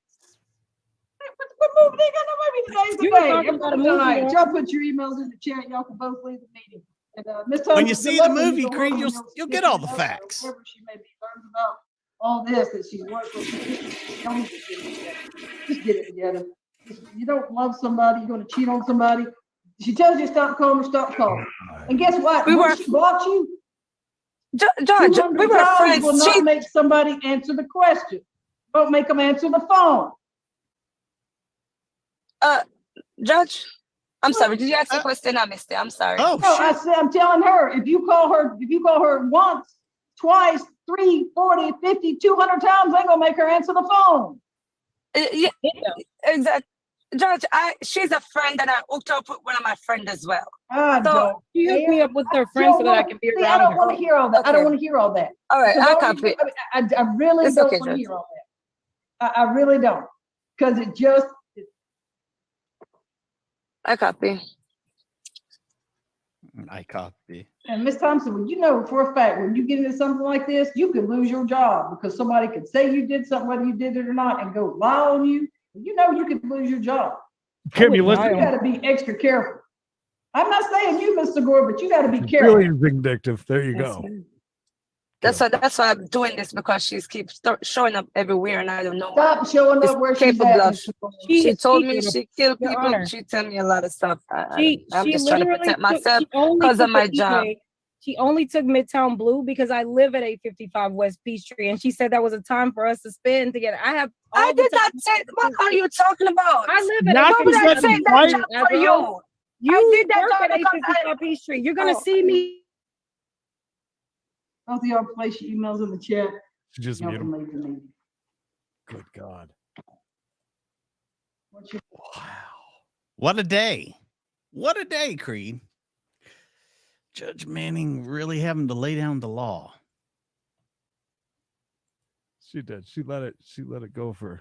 What movie? They got no movie today's You were the day. talking about a movie, All right, yeah. y'all put your emails in the chat. Y'all can both leave the meeting. And Miss Thompson, When you good see luck the when you movie, go Creed, home, you'll get all the facts. Whatever she maybe learns about all this that she's worked with. Don't even get it together. Just get it together. You don't love somebody, you're going to cheat on somebody. She tells you stop calling her, stop calling. And guess what? When she blocks you, George, we were friends. will not make somebody answer the question. Don't make them answer the phone. Judge, I'm sorry. Did you ask a question? I missed it. I'm sorry. No, I said, I'm telling her, if you call her once, twice, 3, 40, 50, 200 times, ain't gonna make her answer the phone. Yeah, exactly. George, she's a friend and I hooked up with one of my friends as well. She hooked me up with her friend so that I can be around I don't her. want to hear all that. I don't want to hear all that. All right, Because I copy. I really It's don't okay, want to Judge. hear all that. I really don't. Because it just, I copy. I copy. and Miss Thompson, when you know for a fact, when you get into something like this, you could lose your job because somebody could say you did something, whether you did it or not, and go lie on you. You know you could lose your job. Kim, you You listen. got to be extra careful. I'm not saying you, Mr. Gore, but you got to be careful. Really vindictive. There you go. That's why I'm doing this, because she keeps showing up everywhere and I don't know. Stop showing up where she's capable at. of. She told me Your she killed people. Honor. She tell me a lot of stuff. I'm She just trying to literally protect took- myself she only because of took my the job. EJ. She only took Midtown Blue because I live at 855 West Peachtree, and she said that was a time for us to spend together. I did not say. What are you talking about? I live at Why would I say that job for you? You I did that work job at because 855 Peachtree. You're gonna Oh. see me. Both of y'all place your emails in the chat. She just Y'all mute can him. leave the meeting. Good God. What a day. What a day, Creed. Judge Manning really having to lay down the law. She did. She let it go for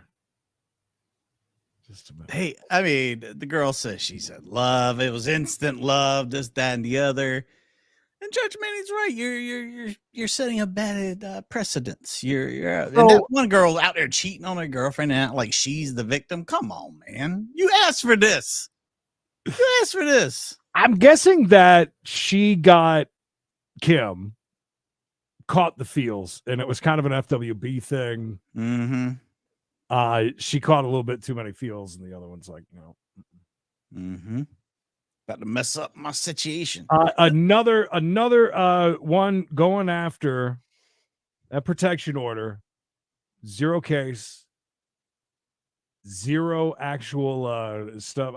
just a minute. Hey, I mean, the girl says she said love. It was instant love, this, that, and the other. And Judge Manning's right. You're setting a bad precedence. And that one girl out there cheating on her girlfriend and act like she's the victim. Come on, man. You asked for this. You asked for this. I'm guessing that she got Kim caught the feels, and it was kind of an FWB thing. Mm-hmm. She caught a little bit too many feels, and the other one's like, no. Mm-hmm. About to mess up my situation. Another one going after that protection order. 0 case, 0 actual stuff.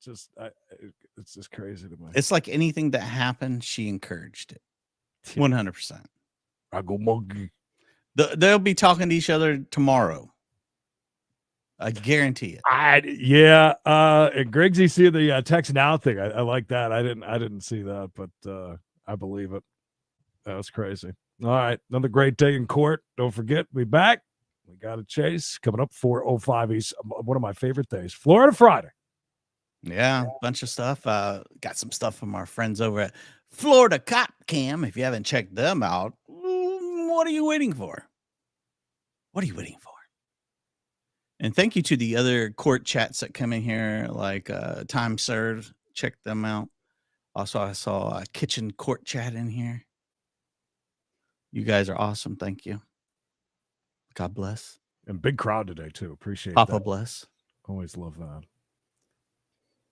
It's just crazy to me. It's like anything that happened, she encouraged it. 100%. I go monkey. They'll be talking to each other tomorrow. I guarantee it. And Griggsy see the text now thing. I like that. I didn't see that, but I believe it. That was crazy. All right, another great day in court. Don't forget, we back. We got a chase coming up 4:05 East. One of my favorite days, Florida Friday. Yeah, bunch of stuff. Got some stuff from our friends over at Florida Cop Cam. If you haven't checked them out, what are you waiting for? What are you waiting for? And thank you to the other court chats that come in here, like Time Served. Check them out. Also, I saw a kitchen court chat in here. You guys are awesome. Thank you. God bless. And big crowd today, too. Appreciate Papa that. bless. Always love that.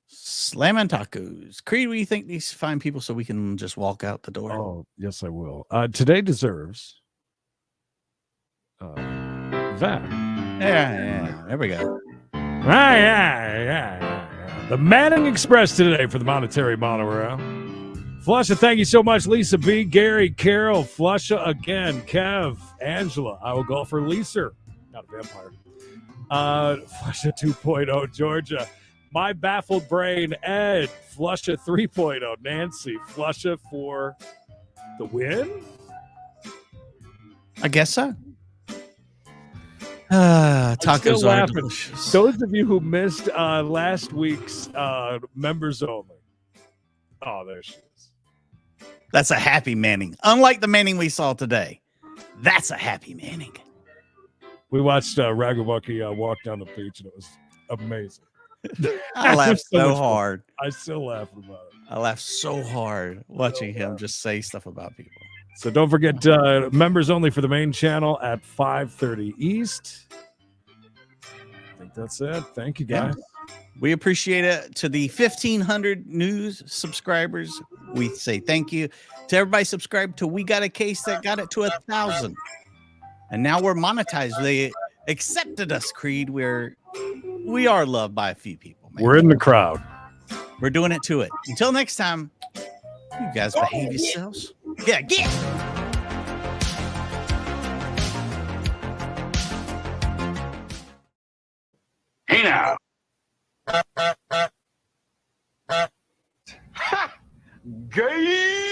Slammin' Tacos. Creed, what do you think these fine people so we can just walk out the door? Oh, yes, I will. Today deserves was that? Yeah. There we go. Yeah. The Manning Express today for the monetary monorail. Flusha, thank you so much. Lisa B, Gary, Carol, Flusha again, Kev, Angela. I will go for Lisa, not a vampire. Flusha 2.0, Georgia. My baffled brain, Ed. Flusha 3.0, Nancy. Flusha for the win? I guess so. I'm still Tacos are laughing. delicious. Those of you who missed last week's members only. Oh, there she is. That's a happy Manning. Unlike the Manning we saw today. That's a happy Manning. We watched Ragamuffin walk down the beach, and it was amazing. I laughed so much fun. hard. I still laugh about it. I laughed so hard watching him just say stuff about people. So don't forget, members only for the main channel at 5:30 East. I think that's it. Thank you, guys. We appreciate it. To the 1,500 new subscribers, we say thank you. To everybody subscribed to We Got a Case that got it to 1,000. And now we're monetized. They accepted us, Creed. We are loved by a few people, man. We're in the crowd. We're doing it to it. Until next time, you guys behave yourselves. Yeah, get. Hey now. Gay.